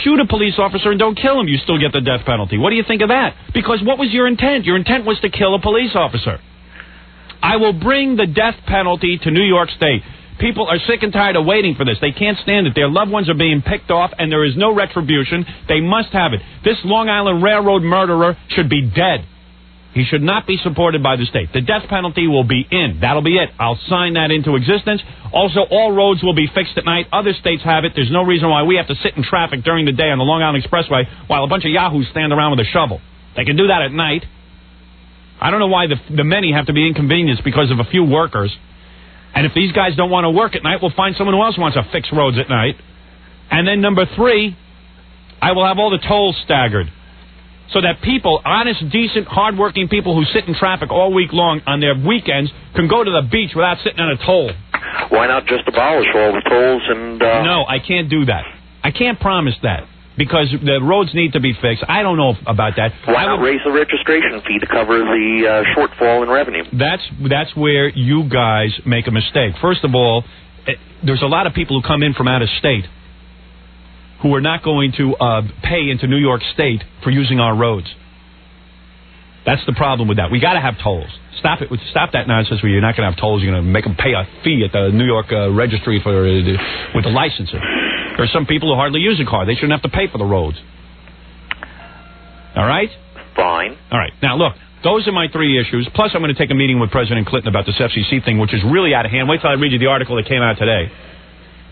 shoot a police officer and don't kill him, you still get the death penalty. What do you think of that? Because what was your intent? Your intent was to kill a police officer. I will bring the death penalty to New York State. People are sick and tired of waiting for this. They can't stand it. Their loved ones are being picked off, and there is no retribution. They must have it. This Long Island Railroad murderer should be dead. He should not be supported by the state. The death penalty will be in. That'll be it. I'll sign that into existence. Also, all roads will be fixed at night. Other states have it. There's no reason why we have to sit in traffic during the day on the Long Island Expressway while a bunch of yahoos stand around with a shovel. They can do that at night. I don't know why the many have to be inconvenienced because of a few workers. And if these guys don't want to work at night, we'll find someone who else wants to fix roads at night. And then number 3, I will have all the tolls staggered. So that people, honest, decent, hardworking people who sit in traffic all week long on their weekends can go to the beach without sitting on a toll. Why not just abolish all the tolls and... No, I can't do that. I can't promise that. Because the roads need to be fixed. I don't know about that. Why not raise the registration fee to cover the shortfall in revenue? That's where you guys make a mistake. First of all, there's a lot of people who come in from out of state who are not going to pay into New York State for using our roads. That's the problem with that. We got to have tolls. Stop it. Stop that nonsense where you're not going to have tolls. You're going to make them pay a fee at the New York registry for with the licensing. There are some people who hardly use a car. They shouldn't have to pay for the roads. All right? Fine. All right. Now, look, those are my 3 issues. Plus, I'm going to take a meeting with President Clinton about this FCC thing, which is really out of hand. Wait till I read you the article that came out today.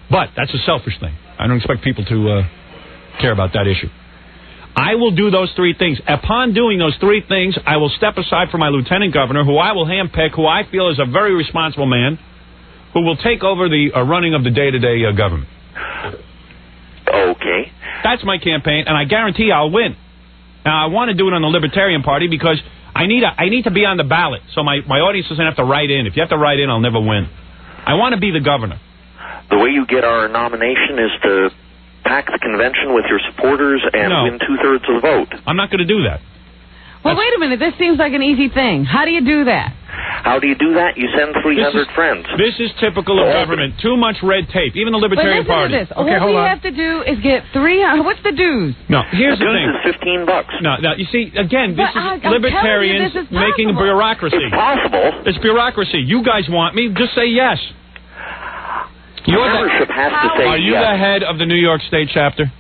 But that's a selfish thing. I don't expect people to care about that issue. I will do those 3 things. Upon doing those 3 things, I will step aside for my lieutenant governor, who I will handpick, who I feel is a very responsible man, who will take over the running of the day-to-day government. Okay. That's my campaign, and I guarantee I'll win. Now, I want to do it on the Libertarian Party because I need to be on the ballot, so my audience doesn't have to write in. If you have to write in, I'll never win. I want to be the governor. The way you get our nomination is to pack the convention with your supporters and win 2/3 of the vote. I'm not going to do that. Well, wait a minute. This seems like an easy thing. How do you do that? How do you do that? You send 300 friends. This is typical of government. Too much red tape. Even the Libertarian Party. To this. Okay, what we have to do is get 300. What's the dues? No, here's the thing. The dues is $15. No, you see, again, this is libertarians making bureaucracy. It's possible. It's bureaucracy. You guys want me? Just say yes. Membership has to say yes. Are you the head of the New York State chapter?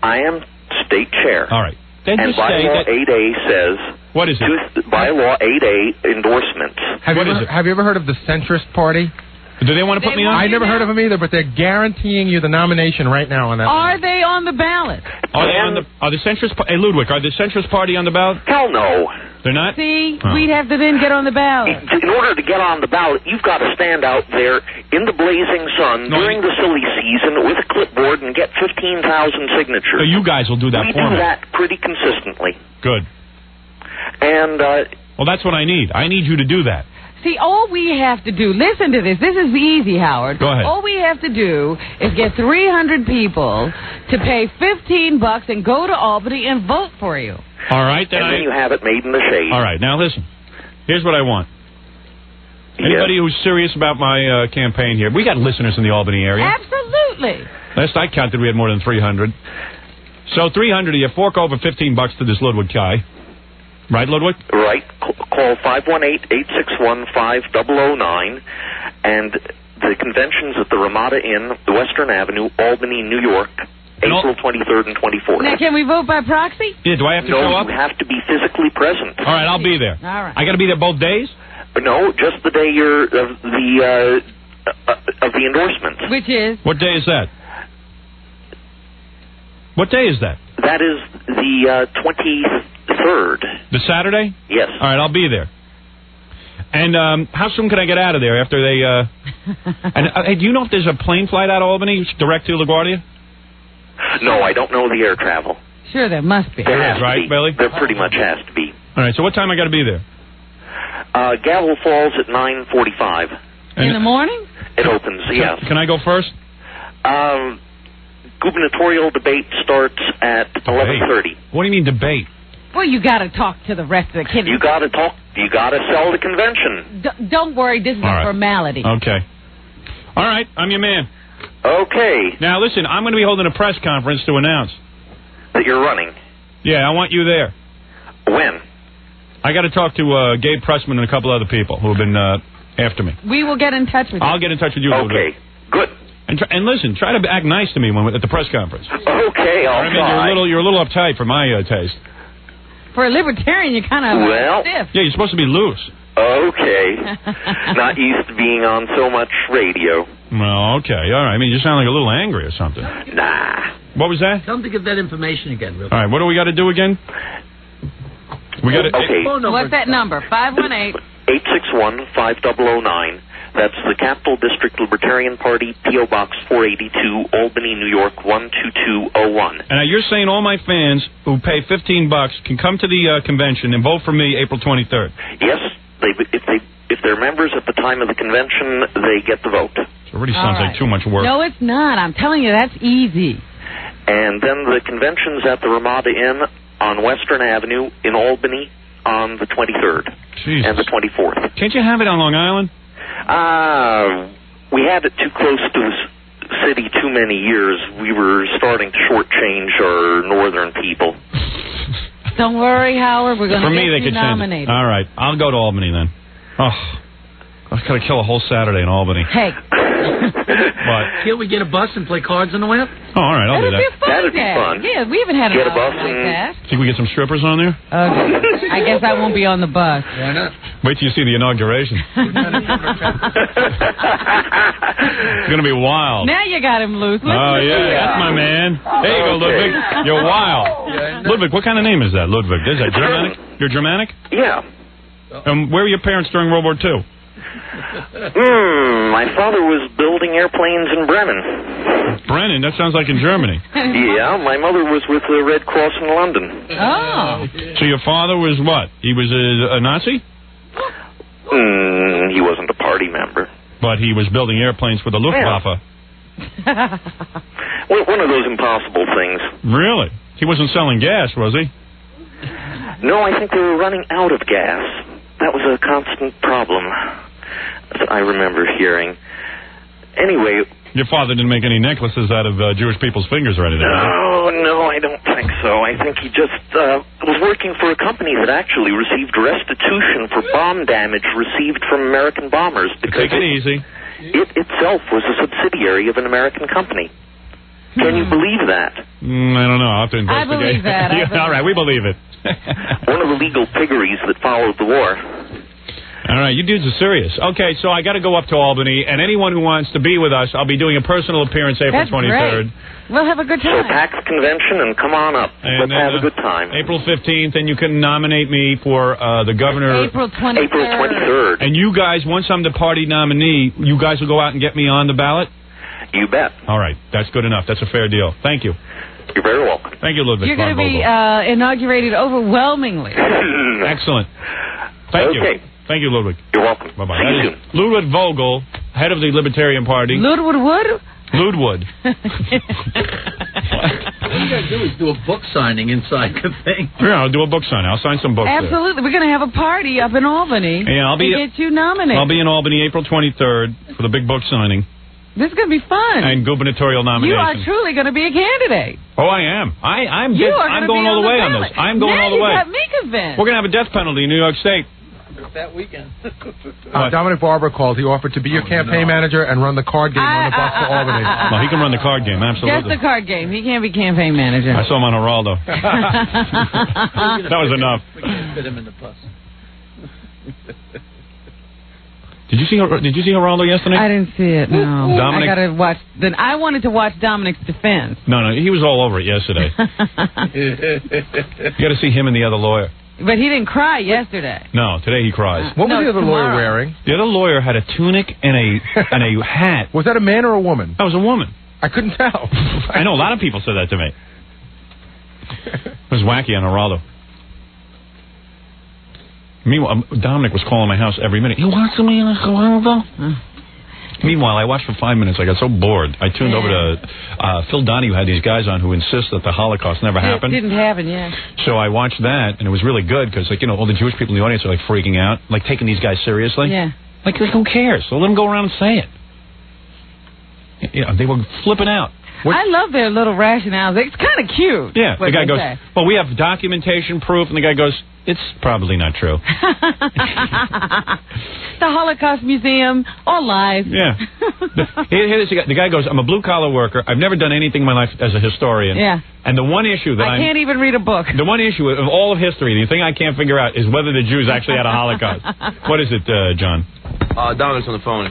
I am state chair. All right. Then and just say bylaw that 8A says... What is it? Bylaw 8A endorsements. Have you ever heard of the Centrist Party? Do they want to put me on? I never heard of them either, but they're guaranteeing you the nomination right now on that. Are they on the ballot? Are the centrist? Hey, Ludwig, are the centrist party on the ballot? Hell no. They're not? See, we'd have to then get on the ballot. In order to get on the ballot, you've got to stand out there in the blazing sun during the silly season with a clipboard and get 15,000 signatures. So you guys will do that for me. We do that pretty consistently. Good. And well, that's what I need. I need you to do that. See, all we have to do, listen to this. This is easy, Howard. Go ahead. All we have to do is get 300 people to pay $15 and go to Albany and vote for you. All right. Then you have it made in the shade. All right. Now, listen. Here's what I want. Anybody who's serious about my campaign here, we got listeners in the Albany area. Absolutely. Last I counted, we had more than 300. So 300 of you, fork over $15 to this Ludwig guy. Right, Ludwig? Right. Call 518-861-5009. And the convention's at the Ramada Inn, Western Avenue, Albany, New York, April 23rd and 24th. Now, can we vote by proxy? Yeah, do I have to show up? No, you have to be physically present. All right, I'll be there. All right. I got to be there both days? No, just the day you're of the endorsements. Which is? What day is that? What day is that? That is the 23rd. The Saturday? Yes. All right, I'll be there. And how soon can I get out of there after they... and hey, do you know if there's a plane flight out of Albany direct to LaGuardia? No, I don't know the air travel. Sure, there must be. There has right, to be. Billy? There pretty much has to be. All right, so what time I got to be there? Gavel Falls at 9:45. In the morning? It opens, yes. Can I go first? Gubernatorial debate starts at 11:30. What do you mean debate? Well, you got to talk to the rest of the kids. You got to talk. You got to sell the convention. Don't worry, this is All a right. formality. Okay. All right, I'm your man. Okay. Now, listen, I'm going to be holding a press conference to announce. That you're running. Yeah, I want you there. When? I got to talk to Gabe Pressman and a couple other people who have been after me. We will get in touch with you. I'll get in touch with you. Okay, good. And listen, try to act nice to me at the press conference. Okay, I'll try. You're a little uptight for my taste. For a libertarian, you're kind of stiff. Yeah, you're supposed to be loose. Okay. Not used to being on so much radio. Well, okay, all right. I mean, you sound like a little angry or something. Nah. What was that? Tell them to give that information again, real All right, what do we got to do again? We got to. Okay. What's that number? 518. 861-5009. That's the Capital District Libertarian Party, P.O. Box 482, Albany, New York 12201. And now you're saying all my fans who pay $15 can come to the convention and vote for me April 23rd? Yes, if they're members at the time of the convention, they get the vote. It already sounds like too much work. No, it's not. I'm telling you, that's easy. And then the convention's at the Ramada Inn on Western Avenue in Albany on the 23rd and the 24th. Can't you have it on Long Island? We had it too close to the city too many years. We were starting to shortchange our northern people. Don't worry, Howard. We're going to get you nominated. All right. I'll go to Albany then. Oh, I've got to kill a whole Saturday in Albany. Hey. What? Can't we get a bus and play cards on the way up? Oh, all right. I'll do that. That'd be fun. Yeah, we haven't had Get a a bus like that. Think we get some strippers on there? Okay. I guess I won't be on the bus. Why not? Wait till you see the inauguration. It's going to be wild. Now you got him loose. Oh, yeah. That's my man. There you go, Ludwig. You're wild. Ludwig, what kind of name is that, Ludwig? Is that Germanic? You're Germanic? Yeah. Where were your parents during World War II? My father was building airplanes in Bremen. Brennan? That sounds like in Germany. Yeah, my mother was with the Red Cross in London. Oh. So your father was what? He was a Nazi? He wasn't a party member. But he was building airplanes for the Luftwaffe. Well, one of those impossible things. Really? He wasn't selling gas, was he? No, I think they were running out of gas. That was a constant problem, as I remember hearing. Anyway... Your father didn't make any necklaces out of Jewish people's fingers or anything? No, I don't think so. I think he just was working for a company that actually received restitution for bomb damage received from American bombers. Because Take it easy. It itself was a subsidiary of an American company. Can you believe that? I don't know. I'll have to investigate. I believe that. All right, we believe it. One of the legal piggeries that followed the war. All right, you dudes are serious. Okay, so I got to go up to Albany, and anyone who wants to be with us, I'll be doing a personal appearance April 23rd. Great. We'll have a good So time. PAX convention and come on up. And Let's have a good time. April 15th, and you can nominate me for the governor. April 23rd. April 23rd. And you guys, once I'm the party nominee, you guys will go out and get me on the ballot? You bet. All right, that's good enough. That's a fair deal. Thank you. You're very welcome. Thank you, Ludwig. You're going to be Vogel. inaugurated overwhelmingly. Excellent. Thank you. Okay. Thank you, Ludwig. You're welcome. Bye-bye. See you soon. Ludwig Vogel, head of the Libertarian Party. Ludwig Wood? Ludwood. All you got to do is do a book signing inside the thing. Yeah, I'll do a book signing. I'll sign some books Absolutely. there. We're going to have a party up in Albany. Yeah, I'll be to get you nominated. I'll be in Albany April 23rd for the big book signing. This is going to be fun. And gubernatorial nomination. You are truly going to be a candidate. Oh, I am. I'm going all the way on this. I'm going all the way. Now you got me convinced. We're going to have a death penalty in New York State. That weekend. Dominic Barber called. He offered to be your campaign manager and run the card game on the bus to Albany. No, he can run the card game, absolutely. Just the card game. He can't be campaign manager. I saw him on Geraldo. That was enough. We can't fit him in the bus. Did you see Geraldo yesterday? I didn't see it, no. Dominic? I got to watch. Then I wanted to watch Dominic's defense. No, he was all over it yesterday. You got to see him and the other lawyer. But he didn't cry yesterday. No, today he cries. What was the other lawyer wearing? The other lawyer had a tunic and a hat. Was that a man or a woman? That was a woman. I couldn't tell. I know a lot of people said that to me. It was wacky on Geraldo. Meanwhile, Dominic was calling my house every minute. You want some Geraldo? Meanwhile, I watched for 5 minutes. I got so bored. I tuned over to Phil Donahue had these guys on who insist that the Holocaust never happened. It didn't happen, yeah. So I watched that, and it was really good because, all the Jewish people in the audience are, freaking out, taking these guys seriously. Yeah. Who cares? So let them go around and say it. They were flipping out. I love their little rationales. It's kind of cute. Yeah. The guy goes, say. well, we have documentation proof, and the guy goes, it's probably not true. The Holocaust Museum, all lies. Yeah. The guy goes, I'm a blue-collar worker. I've never done anything in my life as a historian. Yeah. And the one issue that I can't even read a book. The one issue of all of history, the thing I can't figure out is whether the Jews actually had a Holocaust. What is it, John? Dominic's on the phone.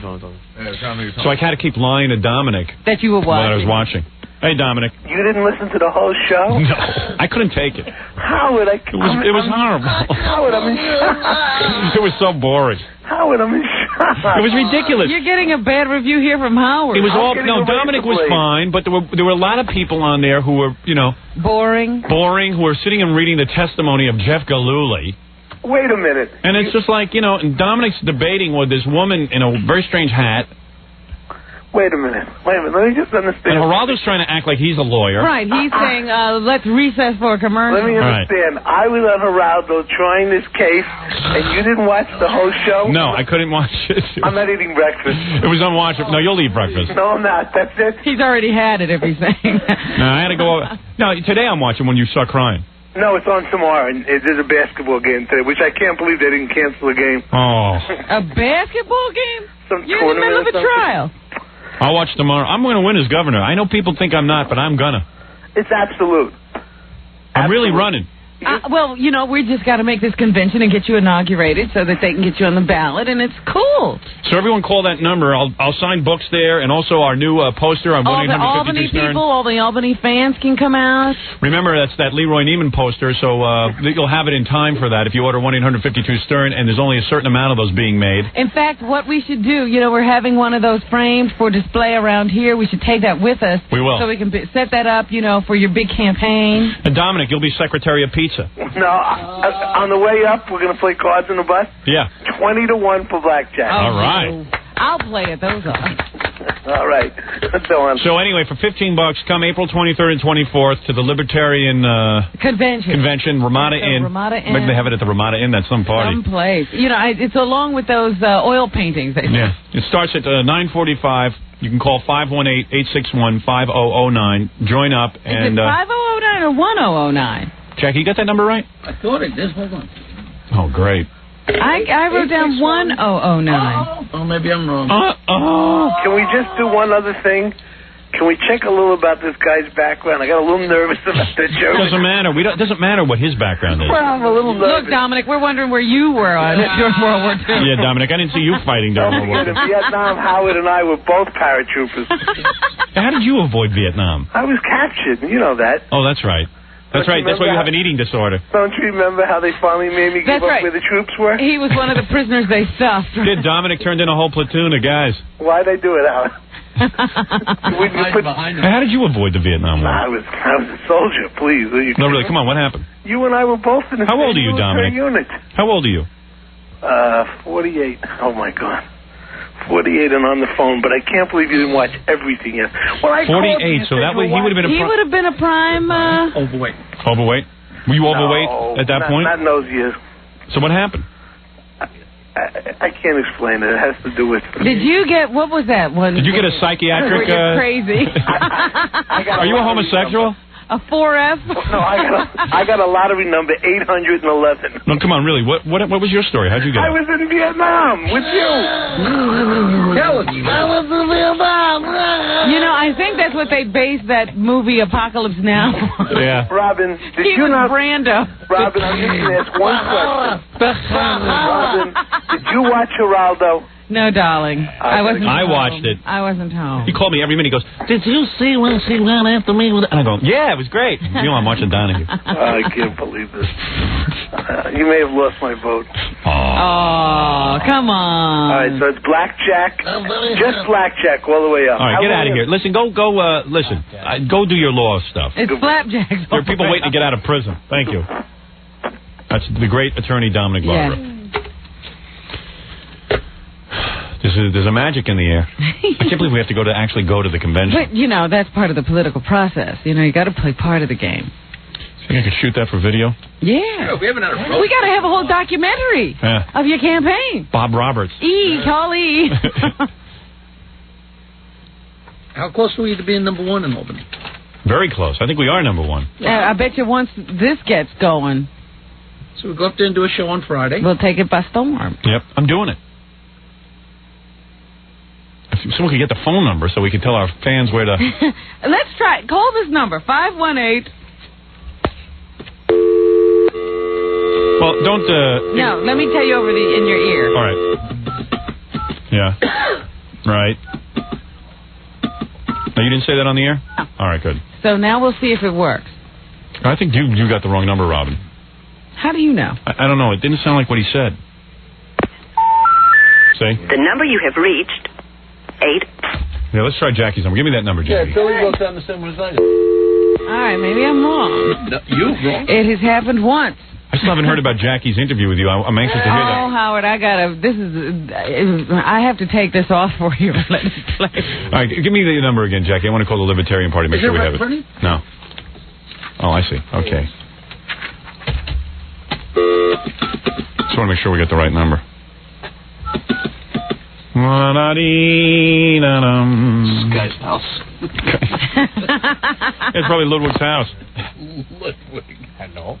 So I had to keep lying to Dominic. That you were watching. While I was watching. Hey, Dominic. You didn't listen to the whole show? No. I couldn't take it. Howard, It was horrible. Howard, I'm in shock. It was so boring. Howard, I'm in shock. It was ridiculous. You're getting a bad review here from Howard. It was Dominic was fine, but there were a lot of people on there who were, boring, who were sitting and reading the testimony of Jeff Gillooly. Wait a minute. And it's just and Dominic's debating with this woman in a very strange hat. Wait a minute. Let me just understand. And Geraldo's trying to act like he's a lawyer. Right. He's saying, let's recess for a commercial. Let me understand. Right. I was on Geraldo trying this case, and you didn't watch the whole show? No, I couldn't watch it. I'm not eating breakfast. It was unwatchable. No, you'll eat breakfast. No, I'm not. That's it. He's already had it, if he's saying. No, I had to go. No, today I'm watching when you start crying. No, it's on tomorrow, and there's a basketball game today, which I can't believe they didn't cancel the game. Oh. A basketball game? You're in the middle of a trial. I'll watch tomorrow. I'm going to win as governor. I know people think I'm not, but I'm gonna. It's absolute. I'm really running. Well, we just got to make this convention and get you inaugurated so that they can get you on the ballot, and it's cool. So everyone call that number. I'll sign books there, and also our new poster on 1-800-52-STERN. All the Albany people, all the Albany fans can come out. Remember, that's that Leroy Neiman poster, so you'll have it in time for that if you order 1-800-52-STERN, and there's only a certain amount of those being made. In fact, what we should do, we're having one of those framed for display around here. We should take that with us. We will. So we can set that up, for your big campaign. And Dominic, you'll be Secretary of Pizza. No, on the way up, we're going to play cards on the bus. Yeah. 20-1 for blackjack. All right. I'll play it. Those are. All right. So anyway, for $15, come April 23rd and 24th to the Libertarian Convention, Ramada Inn. Maybe they have it at the Ramada Inn. That's some party. Some place. It's along with those oil paintings. Yeah. It starts at 9:45. You can call 518-861-5009. Join up. Is it 5009 or 1009? Jackie, you got that number right? I thought it did. Hold on. Oh, great. I wrote down 1009. Oh, maybe I'm wrong. Can we just do one other thing? Can we check a little about this guy's background? I got a little nervous about that joke. Doesn't matter. It doesn't matter what his background is. Well, I'm a little nervous. Look, Dominic, we're wondering where you were during World War II. Yeah, Dominic, I didn't see you fighting during World War II. In Vietnam, Howard and I were both paratroopers. How did you avoid Vietnam? I was captured. You know that. Oh, that's right. That's right. That's why you have an eating disorder. Don't you remember how they finally made me give up where the troops were? He was one of the prisoners they stuffed. Did Dominic turned in a whole platoon of guys. Why'd they do it, Howard? How did you avoid the Vietnam War? I was a soldier, please. No, really, come on, what happened? You and I were both in the How old are you, Dominic? Unit. How old are you? 48. Oh, my God. 48 and on the phone, but I can't believe you didn't watch everything yet. Well, 48, so that way he would have been He would have been a prime... Overweight. Overweight? Were you overweight at that point? Not in those years. So what happened? I can't explain it. It has to do with... Did you get, what was that one? Did you get a psychiatric... crazy. Are you a homosexual? A 4F? No, I got a lottery number, 811. No, come on, really. What was your story? How'd you get I it? was in Vietnam with you. Tell us. I was in Vietnam. You know, I think that's what they based that movie Apocalypse Now on. Yeah. Robin, did He you was not... Brando. Robin, I'm just going to ask one question. Robin, did you watch Geraldo? No, darling. I wasn't I home. watched it. I wasn't home. He called me every minute. He goes, "Did you see when she ran after me?" And I go, "Yeah, it was great." You know, I'm watching Donahue. I can't believe this. You may have lost my vote. Oh, come on. All right, so it's blackjack. Just blackjack all the way up. All right, get out of here. Listen, go do your law stuff. It's flapjacks. There are people waiting to get out of prison. Thank you. That's the great attorney Dominic Barbara. Yes. There's a magic in the air. I can't believe we have to actually go to the convention. But, you know, that's part of the political process. You know, you got to play part of the game. Think I could shoot that for video? Yeah. We haven't had a vote. We got to have a whole documentary of your campaign. Bob Roberts. Call E. How close are we to being number one in Albany? Very close. I think we are number one. I bet you once this gets going, So we go up there and do a show on Friday. we'll take it by storm. Yep, I'm doing it. If someone could get the phone number so we can tell our fans where to... Let's try it. Call this number, 518. Well, don't... No, let me tell you over in your ear. All right. Yeah. Right. No, you didn't say that on the air? No. All right, good. So now we'll see if it works. I think you got the wrong number, Robin. How do you know? I don't know. It didn't sound like what he said. See? The number you have reached, 8. Yeah, let's try Jackie's number. Give me that number, Jackie. Yeah, Billy wrote down the same one as I did. All right, maybe I'm wrong. No, you wrong. It has happened once. I still haven't heard about Jackie's interview with you. I'm anxious to hear that. Oh, Howard, I have to take this off for you. Let it play. All right, give me the number again, Jackie. I want to call the Libertarian Party. Make sure we have it. Bernie? No. Oh, I see. Okay. Just want to make sure we get the right number. This guy's house. It's probably Ludwig's house. Ludwig. Hello?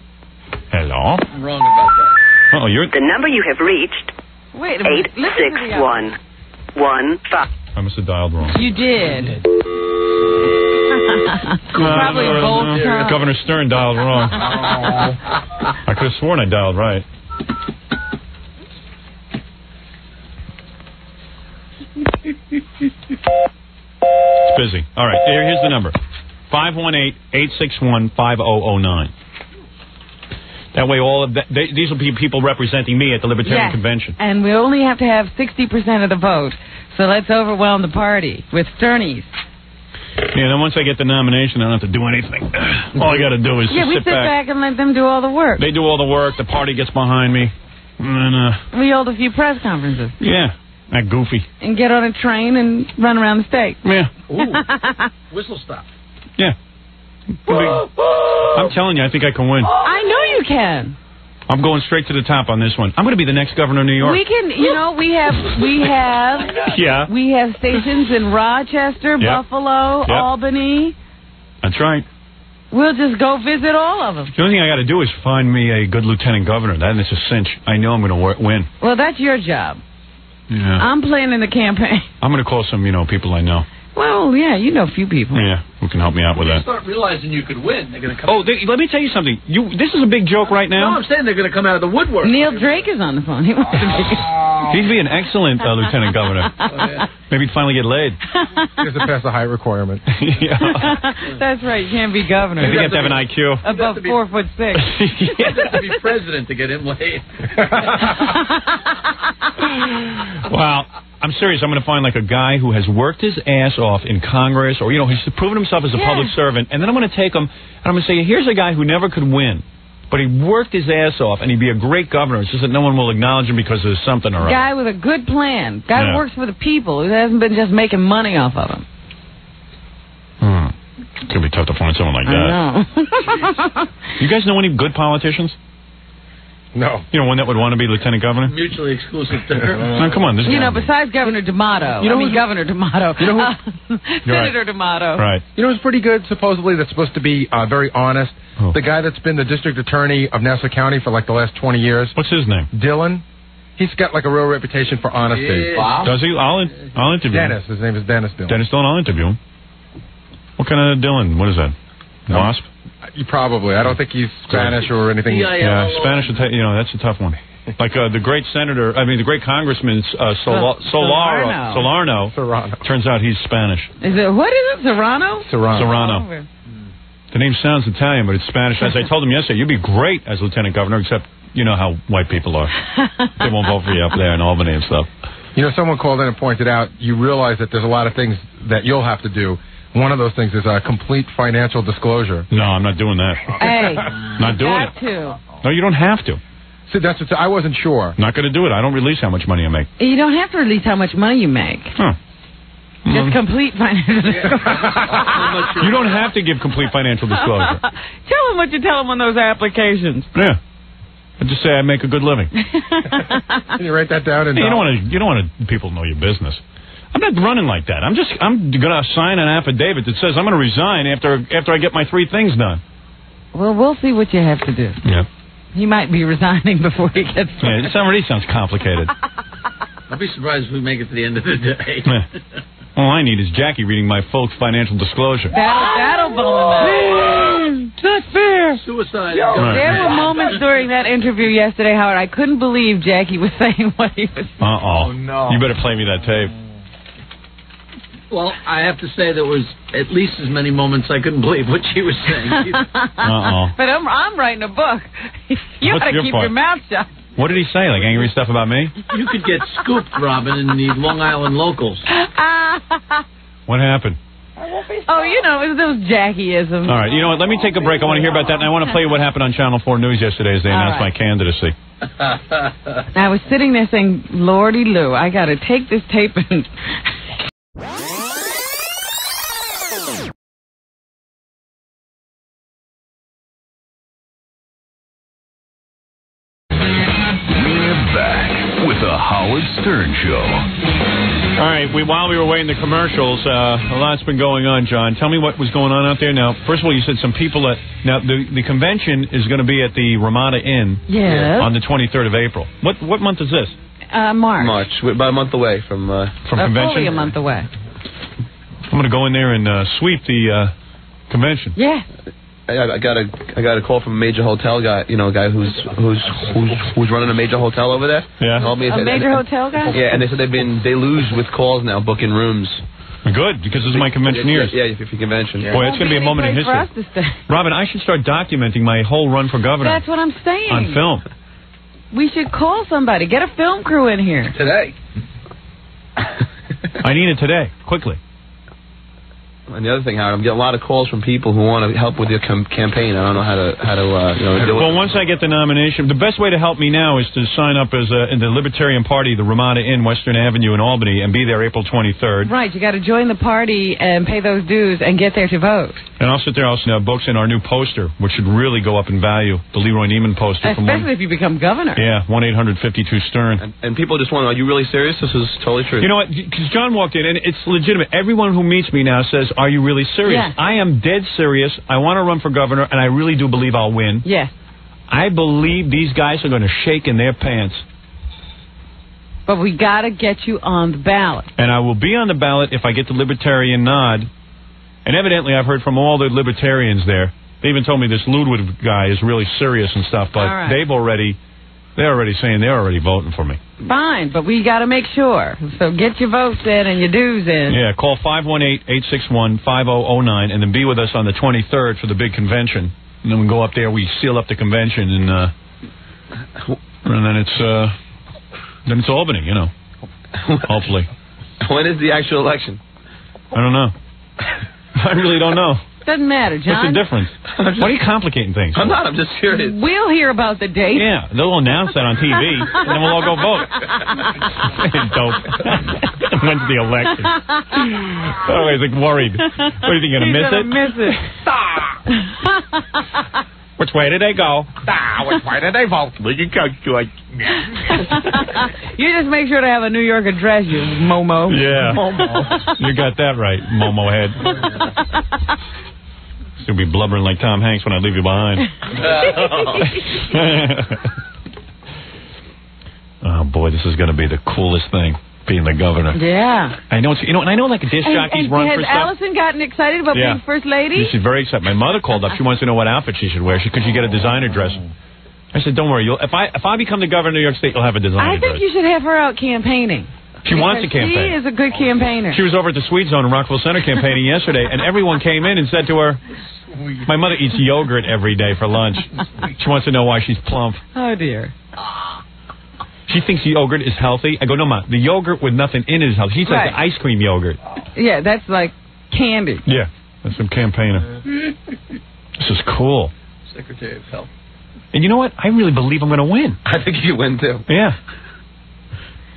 Hello? I'm wrong about that. Oh, you're... The number you have reached, Wait a minute. 86115. I must have dialed wrong. You did. Probably both times. Governor Stern dialed wrong. I could have sworn I dialed right. It's busy. All right, here's the number. 518-861-5009. That way all of that, these will be people representing me at the Libertarian Convention. And we only have to have 60% of the vote. So let's overwhelm the party with Sternies. Yeah, then once I get the nomination, I don't have to do anything. All I got to do is just we sit back and let them do all the work. They do all the work. The party gets behind me. And, we hold a few press conferences. Yeah, act goofy. And get on a train and run around the state. Yeah. Whistle stop. Yeah. I'm telling you, I think I can win. I know you can. I'm going straight to the top on this one. I'm going to be the next governor of New York. We can, we have stations in Rochester, Buffalo, Albany. That's right. We'll just go visit all of them. The only thing I got to do is find me a good lieutenant governor. That is a cinch. I know I'm going to win. Well, that's your job. Yeah. I'm playing in the campaign. I'm going to call some, people I know. Well, yeah, you know a few people. Yeah, who can help me out with that. Start realizing you could win. They're going to come. Oh, let me tell you something. This is a big joke right now. No, I'm saying they're going to come out of the woodwork. Neil Drake is on the phone. He wants to make it. He'd be an excellent lieutenant governor. Maybe he'd finally get laid. He has to pass the height requirement. That's right. You can't be governor. You have to have an IQ. Above 4'6". You have to be president to get him laid. Well, I'm serious. I'm going to find like a guy who has worked his ass off in Congress, or he's proven himself as a public servant, and then I'm going to take him and I'm going to say, here's a guy who never could win, but he worked his ass off, and he'd be a great governor. It's just that no one will acknowledge him because there's something or other. Guy with a good plan. Guy who works for the people, who hasn't been just making money off of them. It's going to be tough to find someone like that. I know. You guys know any good politicians? No. You know, one that would want to be lieutenant governor? Mutually exclusive term. No, come on. This You know, besides Governor D'Amato. Governor D'Amato. Senator D'Amato. Right. You know who's pretty good, supposedly, that's supposed to be very honest? Oh. The guy that's been the district attorney of Nassau County for like the last 20 years. What's his name? Dylan. He's got like a real reputation for honesty. Yeah. Wow. Does he? I'll interview Dennis. him. His name is Dennis Dylan. Dennis Dillon, I'll interview him. What kind of Dylan? What is that? Wasp? Probably. I don't think he's Spanish or anything. Yeah, Spanish, that's a tough one. Like the great the great Congressman Solarno. Turns out he's Spanish. What is it? Serrano? Serrano. The name sounds Italian, but it's Spanish. As I told him yesterday, you'd be great as lieutenant governor, except you know how white people are. They won't vote for you up there in Albany and stuff. You know, someone called in and pointed out, you realize that there's a lot of things that you'll have to do. One of those things is a complete financial disclosure. No, I'm not doing that. Hey, not doing it. No, you don't have to. See, that's what I wasn't sure. Not going to do it. I don't release how much money I make. You don't have to release how much money you make. Huh. Just complete financial disclosure. You don't have to give complete financial disclosure. Tell them what you tell them on those applications. Yeah. I just say I make a good living. Can you write that down? You don't want people to know your business. I'm not running like that. I'm going to sign an affidavit that says I'm going to resign after I get my 3 things done. Well, we'll see what you have to do. Yeah. He might be resigning before he gets started. Yeah, this already sounds complicated. I'll be surprised if we make it to the end of the day. Yeah. All I need is Jackie reading my folks' financial disclosure. That'll blow him out. It's not fair. Suicide. There were moments during that interview yesterday, Howard, I couldn't believe Jackie was saying what he was saying. Uh-oh. No. You better play me that tape. Well, I have to say there was at least as many moments I couldn't believe what she was saying. Uh-oh. But I'm writing a book. You ought to keep your mouth shut. What did he say? Like angry stuff about me? You could get scooped, Robin, in the Long Island locals. What happened? Oh, it was those Jackie-isms. All right, you know what? Let me take a break. I want to hear about that, and I want to play you what happened on Channel 4 News yesterday as they announced my candidacy. I was sitting there saying, Lordy Lou, I got to take this tape and... The Howard Stern Show. All right, while we were waiting the commercials, a lot's been going on, John. Tell me what was going on out there. Now, first of all, you said some people now the convention is going to be at the Ramada Inn on the 23rd of April. What month is this? March. We're about a month away from convention. Fully a month away. I'm going to go in there and sweep the convention. Yeah. I got a call from a major hotel guy, a guy who's running a major hotel over there. Yeah. A major hotel guy? Yeah, and they said they lose with calls now booking rooms. Good, because this is my conventioneers. Yeah, for your convention. Yeah. Boy, it's going to be a moment in history. Robin, I should start documenting my whole run for governor. That's what I'm saying. On film. We should call somebody. Get a film crew in here. Today. I need it today, quickly. And the other thing, Howard, I'm getting a lot of calls from people who want to help with your campaign. I don't know how to deal with it. Well, once I get the nomination, the best way to help me now is to sign up as in the Libertarian Party, the Ramada Inn, Western Avenue in Albany, and be there April 23rd. Right, you got to join the party and pay those dues and get there to vote. And I'll sit there, I'll books in our new poster, which should really go up in value, the Leroy Neiman poster. Especially if you become governor. Yeah, 1-800-52-STERN. And people just want to know, are you really serious? This is totally true. You know what? Because John walked in, and it's legitimate. Everyone who meets me now says, are you really serious? Yeah. I am dead serious. I want to run for governor, and I really do believe I'll win. Yeah. I believe these guys are going to shake in their pants. But we got to get you on the ballot. And I will be on the ballot if I get the Libertarian nod. And evidently I've heard from all the Libertarians there. They even told me this Ludwig guy is really serious and stuff, but they're already saying they're already voting for me. Fine, but we got to make sure. So get your votes in and your dues in. Yeah, call 518-861-5009 and then be with us on the 23rd for the big convention. And then we go up there, we seal up the convention, and then it's Albany, hopefully. When is the actual election? I don't know. I really don't know. Doesn't matter, John. What's the difference? Why are you complicating things? I'm not. I'm just curious. We'll hear about the date. Yeah, they'll announce that on TV, and then we'll all go vote. Dope. When's the election? Oh, he's like worried. What, are you going to miss it? Miss it. Which way did they go? Which way did they vote? Look at Coach George. You just make sure to have a New York address, you Momo. Yeah. You got that right, Momo head. You'll be blubbering like Tom Hanks when I leave you behind. Oh, boy, this is going to be the coolest thing, being the governor. Yeah. I know, and I know like disc jockeys run for stuff. Has Allison gotten excited about being First Lady? She's very excited. My mother called up. She wants to know what outfit she should wear. Could she get a designer dress? I said, don't worry. If I become the governor of New York State, you'll have a designer dress. I think you should have her out campaigning. She wants to campaign. She is a good campaigner. She was over at the Sweet Zone in Rockville Center campaigning yesterday, and everyone came in and said to her, my mother eats yogurt every day for lunch. She wants to know why she's plump. Oh, dear. She thinks yogurt is healthy. I go, no, Ma, the yogurt with nothing in it is healthy. She says the ice cream yogurt. Yeah, that's like candy. Yeah, that's some campaigner. This is cool. Secretary of Health. And you know what? I really believe I'm going to win. I think you win, too. Yeah.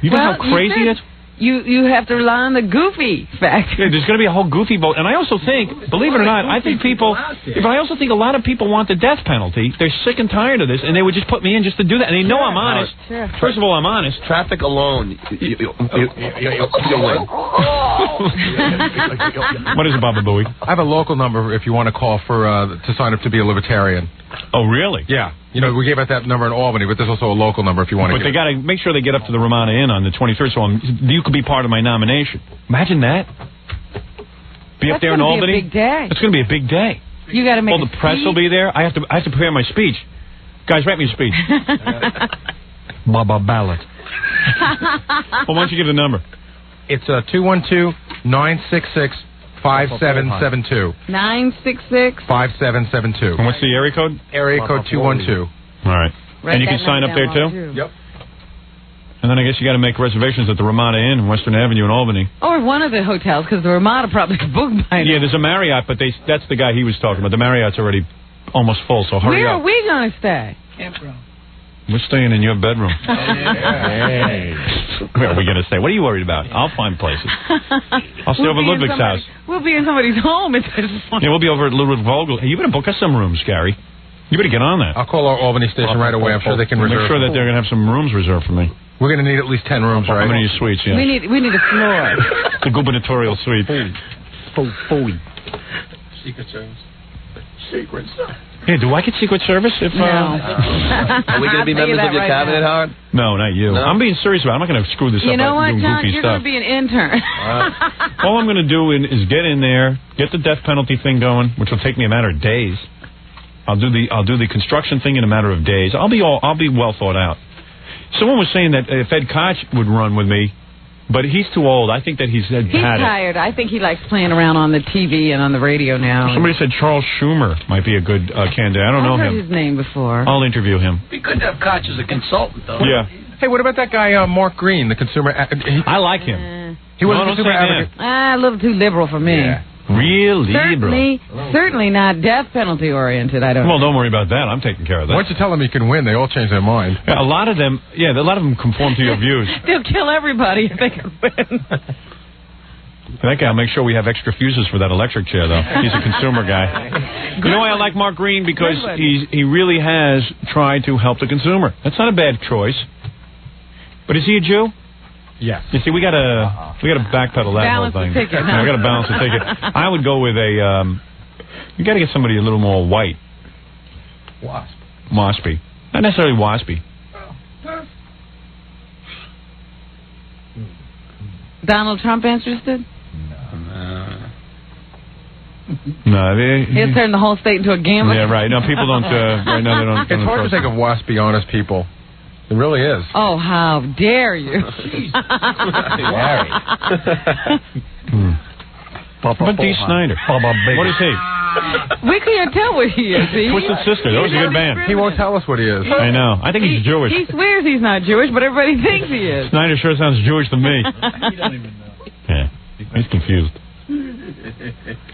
You know how crazy it is? You have to rely on the goofy factor. Yeah, there's going to be a whole goofy vote. And I also think, believe it or not, I think people, but I also think a lot of people want the death penalty. They're sick and tired of this, and they would just put me in just to do that. And they know I'm honest. Sure. First of all, I'm honest. Traffic alone, you'll win. What is it, Baba Booey? I have a local number if you want to call to sign up to be a libertarian. Oh, really? Yeah. You know, we gave out that number in Albany, but there's also a local number if you want to. But they got to make sure they get up to the Ramada Inn on the 23rd, so you could be part of my nomination. Imagine that. Be up there in Albany. That's going to be a big day. It's going to be a big day. You got to make. All the press will be there. I have to prepare my speech. Guys, write me a speech. Baba Ballot. Well, why don't you give the number? It's 212-966. 5772. 966. 5772. And what's the area code? Area code 212. All right. And you can sign up there too? Yep. And then I guess you got to make reservations at the Ramada Inn in Western Avenue in Albany. Or one of the hotels, because the Ramada probably booked by now. Yeah, there's a Marriott, but that's the guy he was talking about. The Marriott's already almost full, so hurry Where up. are we going to stay? Campground. We're staying in your bedroom. Hey. Where are we going to stay? What are you worried about? I'll find places. I'll stay over at Ludwig's house. We'll be in somebody's home at this point. Yeah, we'll be over at Ludwig Vogel. Hey, you better book us some rooms, Gary. You better get on that. I'll call our Albany station right away. I'm sure they can reserve. Make sure that they're going to have some rooms reserved for me. We're going to need at least 10 rooms, right? I'm going to need suites, yeah. We need a floor. The gubernatorial suite. Secret Service. Secret Service. Yeah, do I get Secret Service? If, No. Are we going to be members of your cabinet, Howard? No, not you. No? I'm being serious about it. I'm not going to screw this up. You know what, doing John? goofy You're stuff. going to be an intern. All I'm going to do is get in there, get the death penalty thing going, which will take me a matter of days. I'll do the construction thing in a matter of days. I'll be well thought out. Someone was saying that if Ed Koch would run with me, but he's too old. I think that he's had tired. I think he likes playing around on the TV and on the radio now. Somebody said Charles Schumer might be a good candidate. I don't know I've heard him. his name before. I'll interview him. We could have Koch as a consultant, though. Yeah. Hey, what about that guy, Mark Green, the consumer... I like him. He was No, a don't consumer say that. advocate. A little too liberal for me. Yeah. Real liberal. Certainly not death penalty oriented. I don't. Well, don't worry about that. I'm taking care of that. Once you tell them you can win, they all change their mind. Yeah, a lot of them conform to your views. They'll kill everybody if they can win. That guy, I'll make sure we have extra fuses for that electric chair, though. He's a consumer guy. You know why I like Mark Green? Because he really has tried to help the consumer. That's not a bad choice. But is he a Jew? Yes. You see, we gotta backpedal that Balance whole thing. the ticket, huh? Yeah, we gotta balance the ticket. I would go with you gotta get somebody a little more white. Waspy. Not necessarily waspy. Donald Trump interested? No, He'll turn the whole state into a gambler. Yeah, right. No, people don't. Right now, they don't. It's hard to think of waspy, honest people. It really is. Oh, how dare you! But Dee Snider. What is he? We can't tell what he is. Twisted Sister. That was a good band. He won't tell us what he is. I know. I think he's Jewish. He swears he's not Jewish, but everybody thinks he is. Snyder sure sounds Jewish to me. You don't even know. Yeah, he's confused.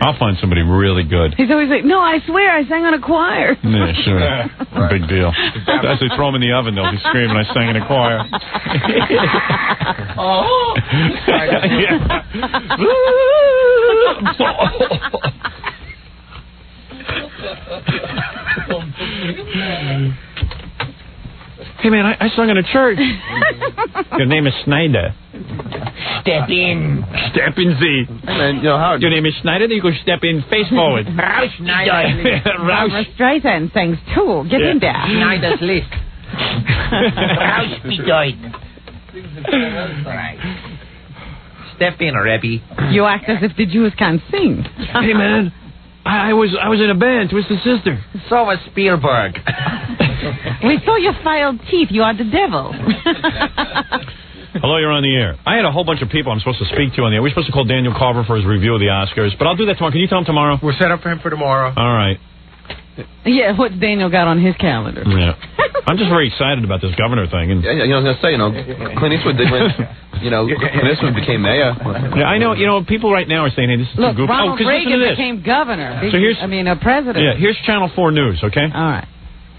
I'll find somebody really good. He's always like, no, I swear I sang on a choir. Yeah, sure. Right. Big deal. As they throw him in the oven, they'll be screaming, I sang in a choir. Oh! Hey, man, I sung in a church. Your name is Snyder. Step in. Step in, Z. Hey, man, you know, Howard. Your name is Snyder, then you go step in, face forward. Rausch Schneider's list. Barbara Streisand sings too. Get in there. Schneider's list. Rausch bedeuten. Right. Step in, Rebbe. You act as if the Jews can't sing. Hey, man, I was in a band, Twisted Sister. So was Spielberg. We saw your filed teeth. You are the devil. Hello, you're on the air. I had a whole bunch of people I'm supposed to speak to on the air. We're supposed to call Daniel Carver for his review of the Oscars, but I'll do that tomorrow. Can you tell him tomorrow? We're set up for him for tomorrow. All right. Yeah, what Daniel got on his calendar. Yeah. I'm just very excited about this governor thing. And Yeah, you know, I was going to say, you know, Clint Eastwood did win. You know, Clint Eastwood became mayor. yeah, I know. You know, people right now are saying, "Hey, this is Look, too goofy." Ronald 'cause listen to Reagan this. became governor. So here's- a president. Yeah, here's Channel 4 News. Okay. All right.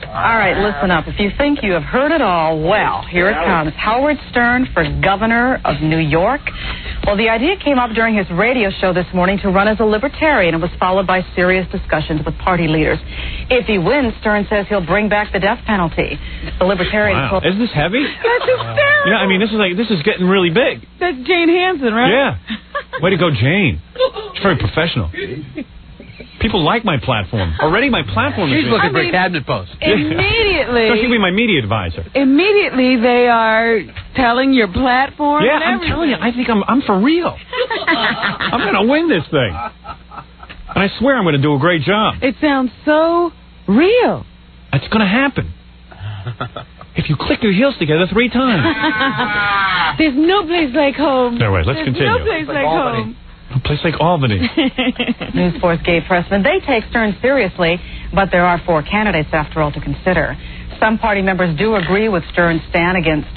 All right, listen up. If you think you have heard it all, well, here it comes. Howard Stern for governor of New York. Well, the idea came up during his radio show this morning to run as a libertarian and was followed by serious discussions with party leaders. If he wins, Stern says he'll bring back the death penalty. The libertarian Wow. told... Is this heavy? That's hysterical. Yeah, I mean, this is getting really big. That's Jane Hansen, right? Yeah. Way to go, Jane. It's very professional. People like my platform. Already my platform is... She's looking for a cabinet post. Immediately. So she'll be my media advisor. Immediately, they are telling your platform. Yeah, and I'm everything. telling you, I think I'm for real. I'm going to win this thing. And I swear I'm going to do a great job. It sounds so real. It's going to happen. If you click your heels together 3 times. There's no place like home. No, wait, let's There's continue. no place like home. A place like Albany. News Force gave Pressman. They take Stern seriously, but there are 4 candidates, after all, to consider. Some party members do agree with Stern's stand against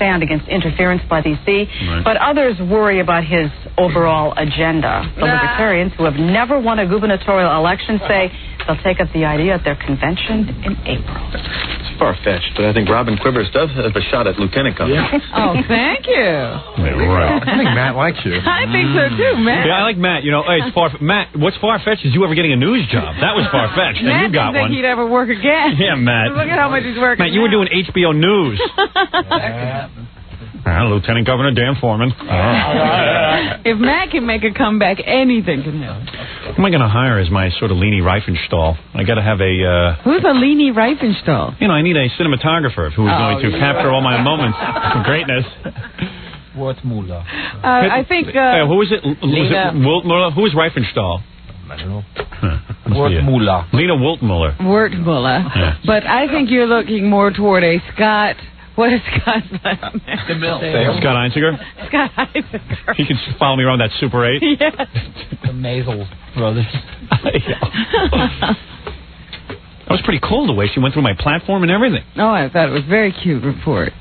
interference by D.C., Right. but others worry about his overall agenda. The Libertarians, who have never won a gubernatorial election, say they'll take up the idea at their convention in April. It's far-fetched, but I think Robin Quivers does have a shot at lieutenant governor. Oh, thank you. Yeah, right. I think Matt likes you. I think so too, Matt. Yeah, I like Matt. You know, hey, it's Matt, what's far-fetched is you ever getting a news job. That was far-fetched, and Matt you got didn't think one. he'd ever work again. Yeah, Matt. Look at how much he's working. Matt, you were now. doing HBO News. Lieutenant Governor Dan Foreman. If Matt can make a comeback, anything can happen. Who am I going to hire as my sort of Leni Riefenstahl? I got to have a... Who's a Leni Riefenstahl? You know, I need a cinematographer who is going to capture all my moments of greatness. Wortmuller. I think... who is it? Lena Wultmuller? Who is Riefenstahl? I don't know. Wultmuller. Lena Wultmuller. Wertmuller. Yeah. But I think you're looking more toward a Scott... What is Scott's last name? Scott Einziger? Scott Einziger. He can follow me around that Super 8. Yes. The Maisel brothers. That was pretty cool, the way she went through my platform and everything. Oh, I thought it was a very cute report.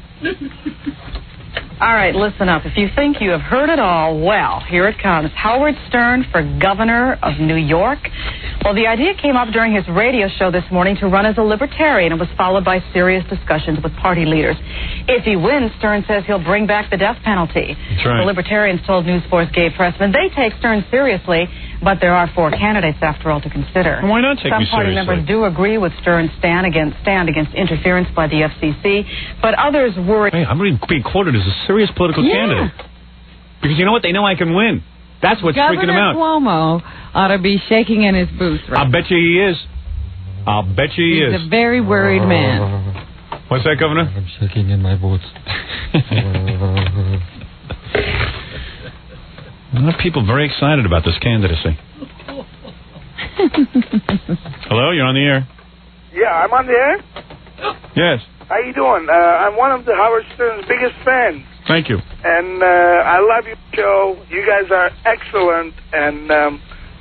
All right, listen up. If you think you have heard it all, well, here it comes. Howard Stern for governor of New York. Well, the idea came up during his radio show this morning to run as a libertarian and was followed by serious discussions with party leaders. If he wins, Stern says he'll bring back the death penalty. That's right. The Libertarians told News Force Gabe Pressman they take Stern seriously, but there are 4 candidates, after all, to consider. Why not take Some me party seriously? members do agree with Stern's stand against interference by the FCC, but others worry... Hey, I'm being quoted as a serious political candidate. Because you know what? They know I can win. That's what's freaking them out. Governor Cuomo ought to be shaking in his boots right I bet you he is. I'll bet you he He's is. a very worried man. What's that, Governor? I'm shaking in my boots. A lot of people very excited about this candidacy. Hello, you're on the air. Yeah, I'm on the air. Yes, How you doing? I'm one of the Howard Stern's biggest fans, thank you. and I love your show. You guys are excellent, and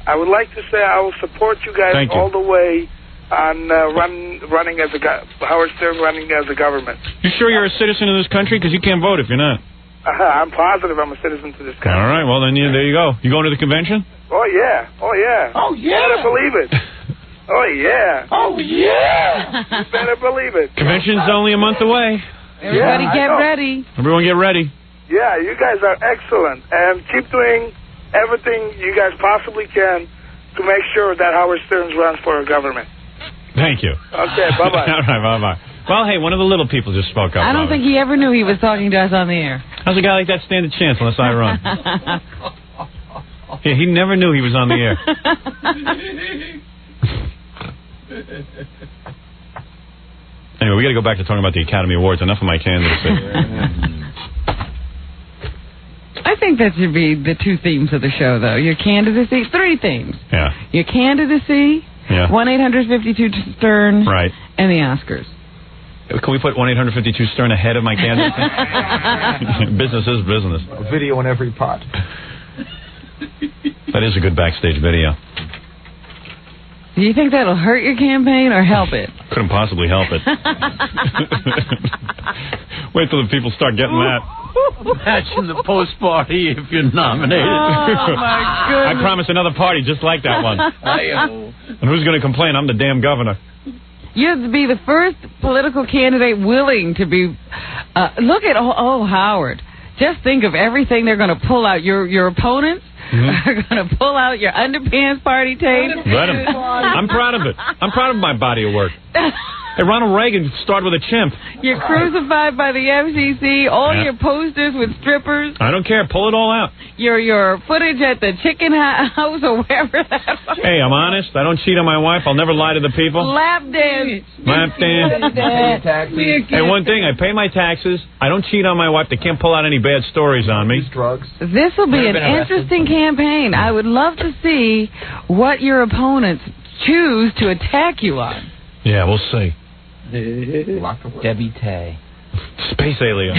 I would like to say I will support you guys Thank you. all the way on running as Howard Stern running as a government. You sure you're a citizen of this country? Because you can't vote if you're not. I'm positive I'm a citizen to this country. All right, well, then there you go. You going to the convention? Oh, yeah. Oh, yeah. Oh, yeah. You better believe it. Oh, yeah. Oh, yeah. You better believe it. Convention's only a month away. Everybody Yeah, I get know. ready. Everyone get ready. Yeah, you guys are excellent, and keep doing everything you guys possibly can to make sure that Howard Stern runs for a government. Thank you. Okay, bye-bye. All right, bye-bye. Well, hey, one of the little people just spoke up. I don't think he ever knew he was talking to us on the air. How's a guy like that stand a chance unless I run? Yeah, he never knew he was on the air. Anyway, we got to go back to talking about the Academy Awards. Enough of my candidacy. I think that should be the two themes of the show, though. Your candidacy, three themes. Yeah. Your candidacy, 1-800-52-STERN, right, and the Oscars. Can we put 1-800-52-STERN ahead of my candidacy? Business is business. A video in every pot. That is a good backstage video. Do you think that'll hurt your campaign or help it? Couldn't possibly help it. Wait till the people start getting that. Imagine the post party if you're nominated. Oh, my goodness. I promise another party just like that one. And who's going to complain? I'm the damn governor. You'd be the first political candidate willing to be... look at Howard. Just think of everything they're going to pull out. Your opponents are going to pull out your underpants party tape. Let them. I'm proud of it. I'm proud of my body of work. Hey, Ronald Reagan started with a chimp. You're crucified by the FCC. All your posters with strippers. I don't care. Pull it all out. Your footage at the chicken house or wherever that was. Hey, I'm honest. I don't cheat on my wife. I'll never lie to the people. Lap dance. Lap dance. Hey, one thing. I pay my taxes. I don't cheat on my wife. They can't pull out any bad stories on me. Drugs. This will be an interesting campaign. I would love to see what your opponents choose to attack you on. Yeah, we'll see. Debbie Tay. Space alien.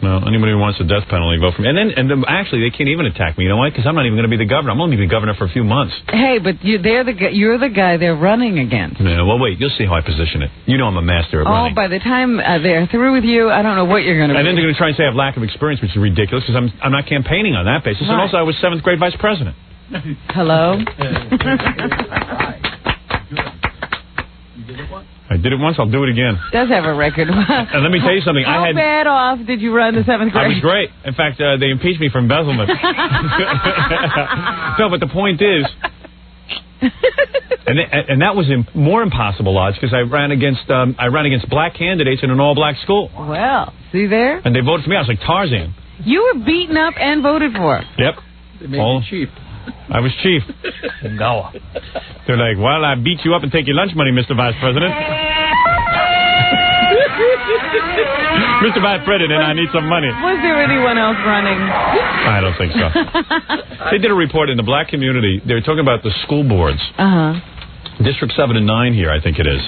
No, anybody who wants the death penalty, vote for me. And then actually, they can't even attack me. You know why? Because I'm not even going to be the governor. I'm only going to be governor for a few months. Hey, but you're the guy they're running against. Yeah, well, wait. You'll see how I position it. You know I'm a master at running. Oh, by the time they're through with you, I don't know what you're going to be. And then they're going to try and say I have lack of experience, which is ridiculous because I'm not campaigning on that basis. Right. And also, I was 7th grade vice president. Hello? I did it once, I'll do it again. Does have a record. And let me tell you something. How bad off did you run the 7th grade? I was great. In fact, they impeached me for embezzlement. No, but the point is, and that was more impossible odds because I ran against black candidates in an all-black school. Well, see there? And they voted for me. I was like Tarzan. You were beaten up and voted for. Yep. They made you cheap. I was chief. No. They're like, well, I beat you up and take your lunch money, Mr. Vice President. Mr. Vice President, I need some money. Was there anyone else running? I don't think so. They did a report in the black community. They were talking about the school boards. District 7 and 9 here, I think it is.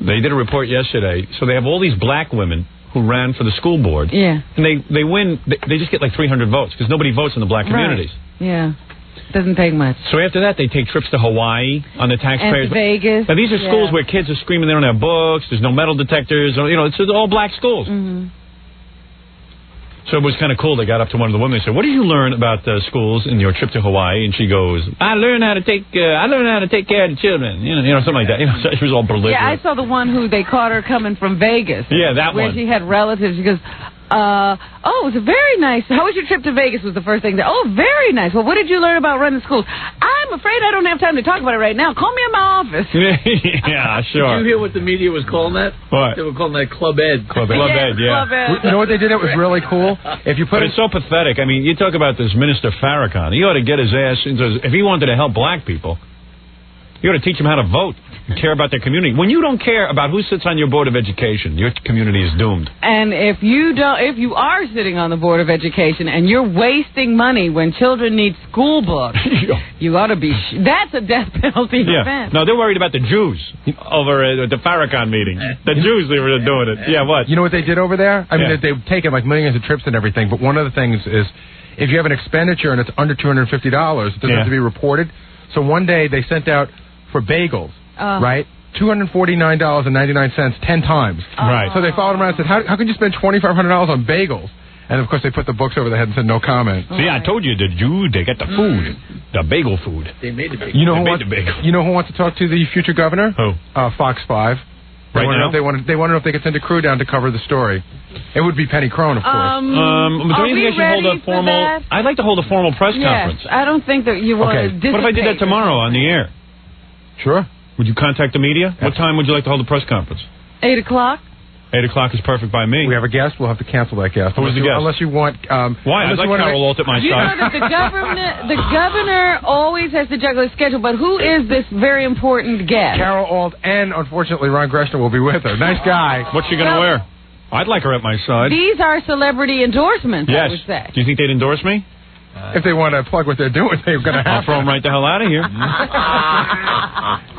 They did a report yesterday. So they have all these black women who ran for the school board. Yeah. And they win. They just get like 300 votes because nobody votes in the black communities. Right. Yeah. Doesn't take much. So after that, they take trips to Hawaii on the taxpayers. And Vegas. Now, these are schools where kids are screaming they don't have books, there's no metal detectors, or, it's all black schools. So it was kind of cool. They got up to one of the women and said, what did you learn about schools in your trip to Hawaii? And she goes, I learned how to take care of the children. Something like that. So she was all belligerent. Yeah, I saw the one who they caught her coming from Vegas. Yeah, that where one. Where she had relatives. She goes, it was a very nice. How was your trip to Vegas was the first thing. Oh, very nice. Well, what did you learn about running schools? I'm afraid I don't have time to talk about it right now. Call me in my office. Yeah, sure. Did you hear what the media was calling that? What? They were calling that Club Ed. Club Ed, yeah. Club Ed. You know what they did? It was really cool. If you put But it's so pathetic. I mean, you talk about this Minister Farrakhan. He ought to get his ass into... If he wanted to help black people, you ought to teach them how to vote and care about their community. When you don't care about who sits on your Board of Education, your community is doomed. And if you are sitting on the Board of Education and you're wasting money when children need school books, you ought to be... That's a death penalty offense. No, they're worried about the Jews over at the Farrakhan meeting. The Jews, they were doing it. Yeah, what? You know what they did over there? I mean, they've taken like millions of trips and everything, but one of the things is if you have an expenditure and it's under $250, it doesn't have to be reported. So one day they sent out for bagels, right? $249.99 10 times. Right. So they followed him around and said, how can you spend $2,500 on bagels? And, of course, they put the books over their head and said, no comment. See, I told you, the Jews, they got the food, the bagel food. They made the bagel. You know who wants to talk to the future governor? Who? Fox 5. They want to know if they could send a crew down to cover the story. It would be Penny Crone, of course. But do you think I should hold a formal... I'd like to hold a formal press conference. I don't think that you want to What if I did that tomorrow on the air? Sure. Would you contact the media? What time would you like to hold the press conference? 8 o'clock. 8 o'clock is perfect by me. We have a guest. We'll have to cancel that guest. Who's the guest? Unless you want... Why? I'd like Carol Alt at my You side. know that the governor always has to juggle his schedule, but who is this very important guest? Carol Alt and, unfortunately, Ron Gresham will be with her. Nice guy. What's she going to wear? I'd like her at my side. These are celebrity endorsements, yes. I would say. Do you think they'd endorse me? If they want to plug what they're doing, they're going to have I'll throw them right the hell out of here.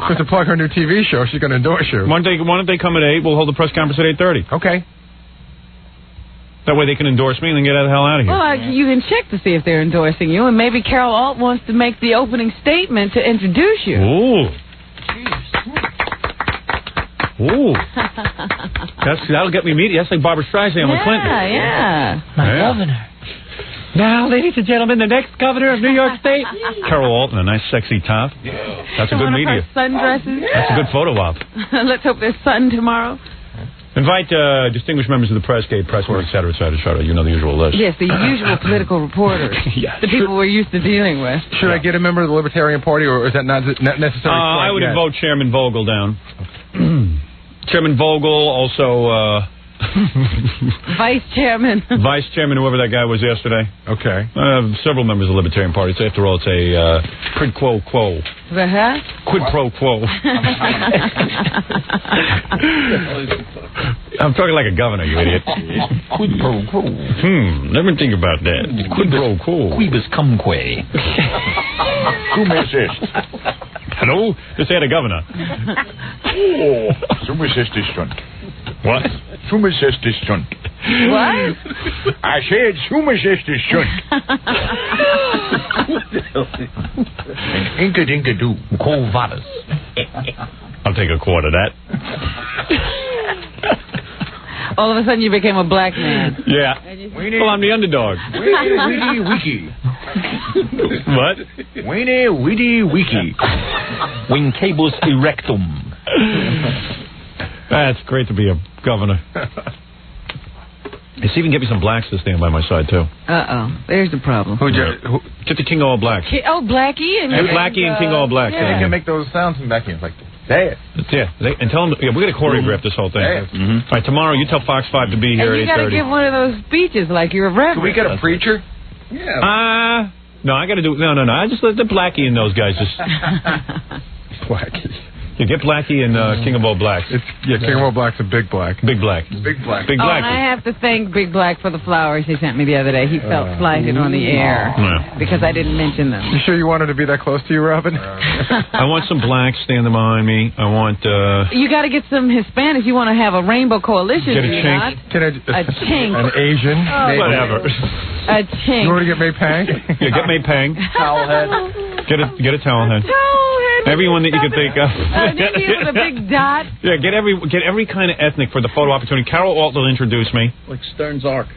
Just to plug her new TV show, she's going to endorse you. Why don't they come at 8? We'll hold the press conference at 8:30. Okay. That way they can endorse me and then get the hell out of here. Well, you can check to see if they're endorsing you, and maybe Carol Alt wants to make the opening statement to introduce you. Ooh. Ooh. That'll get me media. That's like Barbara Streisand with Clinton. Yeah. My governor. Now, ladies and gentlemen, the next governor of New York State. Carol Alt in a nice, sexy top. That's a good media. One of her sundresses. That's a good photo op. Let's hope there's sun tomorrow. Invite distinguished members of the press, Gay Pressman, et cetera, et cetera, et cetera. You know the usual list. Yes, the usual political reporters. Yes. The people we're used to dealing with. Should I get a member of the Libertarian Party, or is that not necessary? I would vote Chairman Vogel down. Chairman Vogel, also... Vice Chairman. Vice Chairman, whoever that guy was yesterday. Okay. Several members of the Libertarian Party. So after all, it's a quid pro quo. The heck? Quid pro quo. I'm talking like a governor, you idiot. Quid pro quo. Let me think about that. Quid pro quo. Quibus cumque. Cum est? Hello? Just had a governor. Oh, sum ist this stunt. What? Sum ist this stunt. What? I said sum ist this stunt. Inka dinka do. Quo vadis. I'll take a quart of that. All of a sudden you became a black man. Yeah. Well, I'm the underdog. Weedy wiki. What? Weenie weedy wiki. Wincabus erectum. That's great to be a governor. See if you can get me some blacks to stand by my side, too. Uh-oh. There's the problem. Get the King All Blacks. Oh, Blackie and... Blackie and King All Blacks. Yeah, you can make those sounds from back here. Like, say it. Yeah, and tell them... Yeah, we're going to choreograph this whole thing. All right, tomorrow you tell Fox 5 to be here and you at 8:30. got to give one of those speeches like you're a reverend. Can we get a preacher? Yeah. No, I got to do... No. I just let the Blackie and those guys just... Blackie. You get Blackie and King of All Blacks. King of All Blacks and Big Black. Big Black. Big Black. Big Black. And I have to thank Big Black for the flowers he sent me the other day. He felt slighted on the air because I didn't mention them. You sure you wanted to be that close to you, Robin? I want some blacks standing behind me. I want... You got to get some Hispanics. You want to have a rainbow coalition, get a do you chink. not? A chink. An Asian. Whatever. A chink. You want to get May Pang? Yeah, get May Pang. Towel head. Get a towel head. Everyone that you can think of. Maybe with a big dot. Yeah, get every kind of ethnic for the photo opportunity. Carol Alt will introduce me. Like Stern's Ark.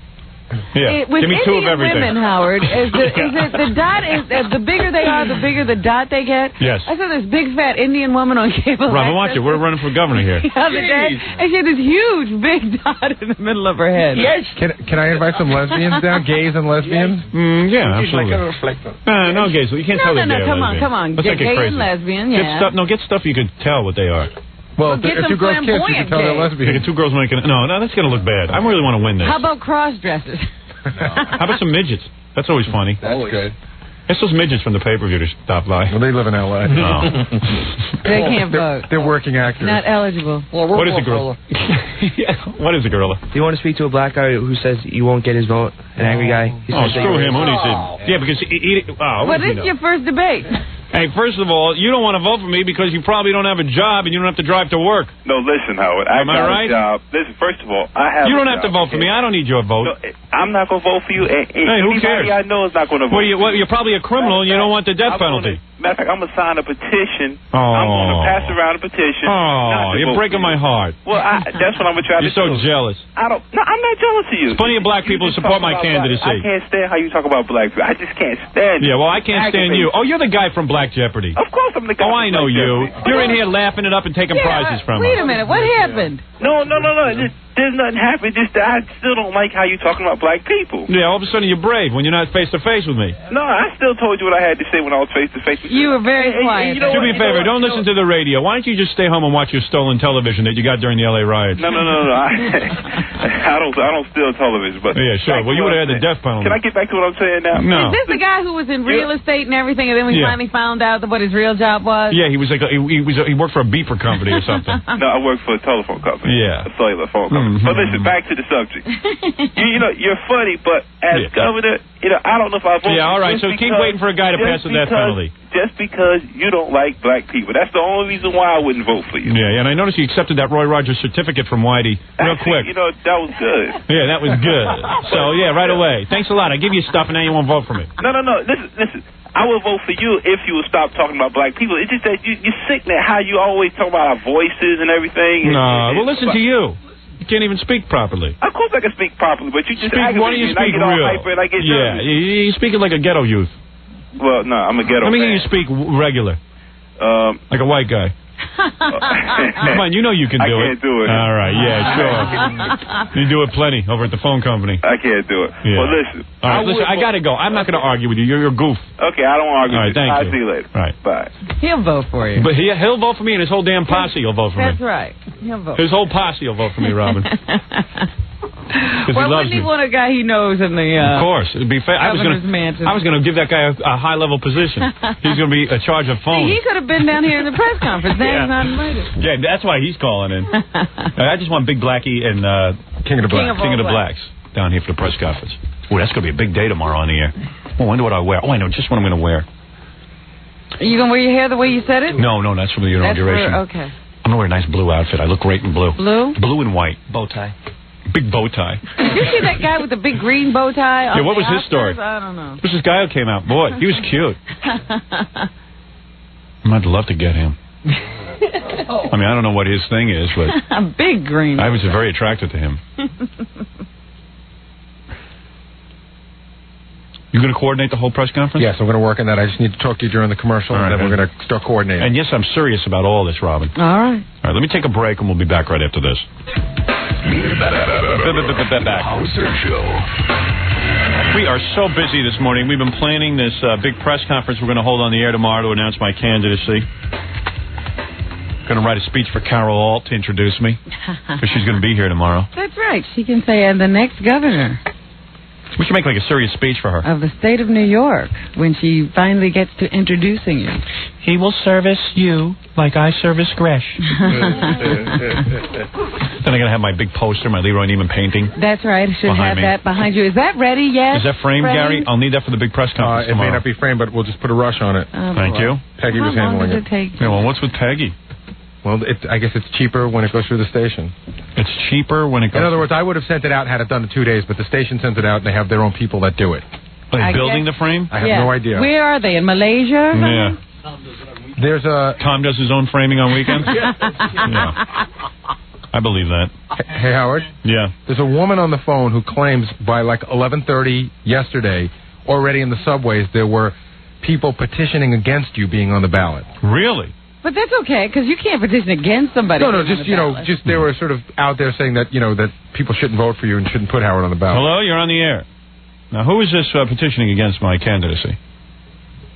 Yeah, With give me two of Indian everything. women, Howard, is it the dot is the bigger they are, the bigger the dot they get? Yes. I saw this big fat Indian woman on cable. Robin, watch it. We're running for governor here. The other day, and she had this huge big dot in the middle of her head. Yes. Can I invite some lesbians down? Gays and lesbians? Yeah, absolutely. No gays. You can't tell they're gay or Come lesbian. on. Let's not get Gay crazy. and lesbian, Get yeah. stuff you could tell what they are. Well, get if two some girls kiss, you can tell they're flamboyant lesbians. Two girls making... No, that's going to look bad. I really want to win this. How about cross dresses? How about some midgets? That's always funny. That's good. It's those midgets from the pay-per-view to stop by. Well, they live in L.A. No. They can't vote. They're working actors. Not eligible. What is a gorilla? What is a gorilla? Do you want to speak to a black guy who says you won't get his vote? An angry guy? Screw him. Who needs it? Yeah, because Well, this is your first debate. Hey, first of all, you don't want to vote for me because you probably don't have a job and you don't have to drive to work. No, listen, Howard. Am I right? A job. Listen, first of all, I have. You don't a have to job, vote for me. I don't need your vote. No, I'm not going to vote for you. Hey, who cares? Anybody I know is not going to vote. You're probably a criminal and you don't want the death penalty. Matter of fact, I'm going to sign a petition. Oh. I'm going to pass around a petition. Oh, you're breaking my heart. Well, that's what I'm going to try to do. You're so jealous. No, I'm not jealous of you. There's plenty of black people who support my candidacy. I can't stand how you talk about black people. I just can't stand it. Yeah, well, I can't stand you. Oh, you're the guy from Black Jeopardy. Of course I'm the guy. Oh, I know you. You're in here laughing it up and taking prizes from us. Wait a minute. What happened? No. There's nothing happened. Just that I still don't like how you're talking about black people. Yeah, all of a sudden you're brave when you're not face to face with me. No, I still told you what I had to say when I was face to face with you. You were very quiet. Do me a favor. Don't listen to the radio. Why don't you just stay home and watch your stolen television that you got during the L.A. riots? No. I don't steal television. But yeah, sure. Well, you would have had the death penalty. Can I get back to what I'm saying now? No. Is this the guy who was in real estate and everything, and then we finally found out what his real job was? Yeah, he was like he worked for a beeper company or something. No, I work for a telephone company. Yeah, a cellular phone company. But listen, back to the subject. You're funny, but as governor, I don't know if I vote. Yeah, all right. So keep waiting for a guy to pass the death penalty. Just because you don't like black people, that's the only reason why I wouldn't vote for you. Yeah, and I noticed you accepted that Roy Rogers certificate from Whitey real quick. That was good. Yeah, that was good. So yeah, right away. Thanks a lot. I give you stuff, and now you won't vote for me. No. Listen. I would vote for you if you would stop talking about black people. It's just that you're sick at how you always talk about our voices and everything. No, well, listen to you. You can't even speak properly. Of course I can speak properly, but you just why don't you speak real? I get yeah, you're speaking like a ghetto youth. Well, no, I'm a ghetto Let me man. hear you speak regular. Like a white guy. Come on, you know you can do it. I can't do it. All right, yeah, sure. You do it plenty over at the phone company. I can't do it. Yeah. Well, listen. All right, listen, I got to go. I'm not going to argue with you. You're a goof. Okay, I don't argue with you. All right, I'll see you later. All right. Bye. He'll vote for you. But he'll vote for me, and his whole damn posse will vote for me. That's right. He'll vote. His whole posse will vote for me, Robin. Well, wouldn't he want a guy he knows in the of course, it'd be fair. I was going to give that guy a high level position. He's going to be in charge of phones. He could have been down here in the press conference. Now he's not invited. Yeah, that's why he's calling in. I just want Big Blackie and King of the Blacks down here for the press conference. Oh, that's going to be a big day tomorrow on the air. Oh, I wonder what I wear. Oh, I know just what I'm going to wear. Are you going to wear your hair the way you said it? No, that's from the inauguration. Okay. I'm going to wear a nice blue outfit. I look great in blue. Blue? Blue and white. Bow tie. Big bow tie. Did you see that guy with the big green bow tie? Yeah, what was his story? I don't know. This guy who came out. Boy, he was cute. I'd love to get him. I mean, I don't know what his thing is, but... A big green. I was very attracted to him. You going to coordinate the whole press conference? Yes, I'm going to work on that. I just need to talk to you during the commercial, and then we're going to start coordinating. And yes, I'm serious about all this, Robin. All right. All right, let me take a break, and we'll be back right after this. Howard Stern Show. We are so busy this morning. We've been planning this big press conference we're going to hold on the air tomorrow to announce my candidacy. Going to write a speech for Carol Alt to introduce me, because she's going to be here tomorrow. That's right. She can say, I'm the next governor. We should make like a serious speech for her. Of the state of New York, when she finally gets to introducing you. He will service you like I service Gresh. Then I'm going to have my big poster, my Leroy Neiman painting. That's right. I should have that behind you. Is that ready yet? Is that framed, Gary? I'll need that for the big press conference It tomorrow. may not be framed, but we'll just put a rush on it. Oh, Thank you. Peggy was handling it. How long does it take? Yeah, well, what's with Peggy? Well, I guess it's cheaper when it goes through the station. It's cheaper when it goes... In other words, I would have sent it out had it done in 2 days, but the station sends it out, and they have their own people that do it. Are they building the frame? I have no idea. Where are they? In Malaysia? Yeah. There's a... Tom does his own framing on weekends? Yeah. I believe that. Hey, Howard? Yeah. There's a woman on the phone who claims by like 11:30 yesterday, already in the subways, there were people petitioning against you being on the ballot. Really? But that's okay, because you can't petition against somebody. No, just, just they were sort of out there saying that, that people shouldn't vote for you and shouldn't put Howard on the ballot. Hello, you're on the air. Now, who is this petitioning against my candidacy?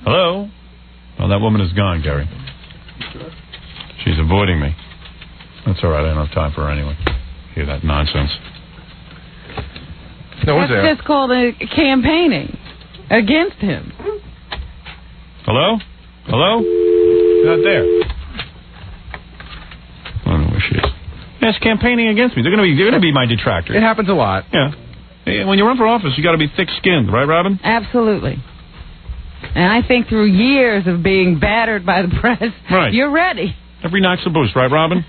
Hello? Well, that woman is gone, Gary. She's avoiding me. That's all right, I don't have time for her anyway. Hear that nonsense. No, that's just called campaigning against him. Hello? Hello? Not there. I don't know where she is. Yeah, it's campaigning against me. They're going to be my detractors. It happens a lot. Yeah. When you run for office, you got to be thick-skinned, right, Robin? Absolutely. And I think through years of being battered by the press, you're ready. Every knock's a boost, right, Robin?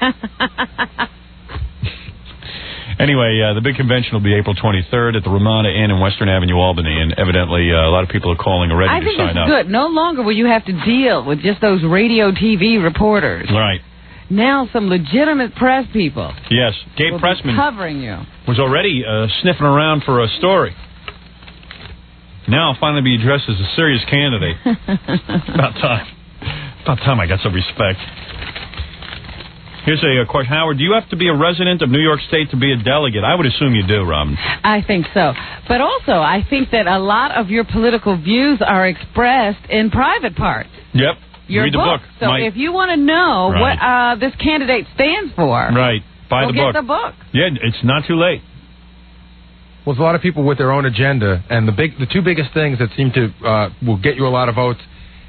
Anyway, the big convention will be April 23rd at the Ramada Inn in Western Avenue, Albany, and evidently a lot of people are calling already to sign up. I think it's good. No longer will you have to deal with just those radio, TV reporters. Right. Now some legitimate press people. Yes, Gabe Pressman covering you. Was already sniffing around for a story. Now I'll finally be addressed as a serious candidate. About time. About time I got some respect. Here's a question. Howard, do you have to be a resident of New York State to be a delegate? I would assume you do, Robin. I think so. But also, I think that a lot of your political views are expressed in private parts. Yep. Your Read the book. So if you want to know what this candidate stands for, buy the book. Get the book. Yeah, it's not too late. Well, there's a lot of people with their own agenda, and the two biggest things that seem to will get you a lot of votes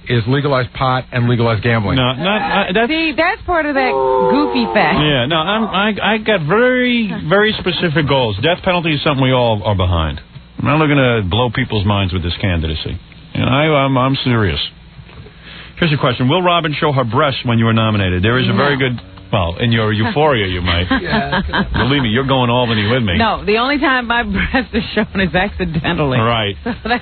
is legalized pot and legalized gambling. No, that's part of that goofy fact. Yeah, no, I got very, very specific goals. Death penalty is something we all are behind. I'm not looking to blow people's minds with this candidacy. You know, I'm serious. Here's a question. Will Robin show her breasts when you are nominated? There is a very good... Well, in your euphoria, you might. Believe me, you're going Albany with me. No, the only time my breast is shown is accidentally. Right. So that's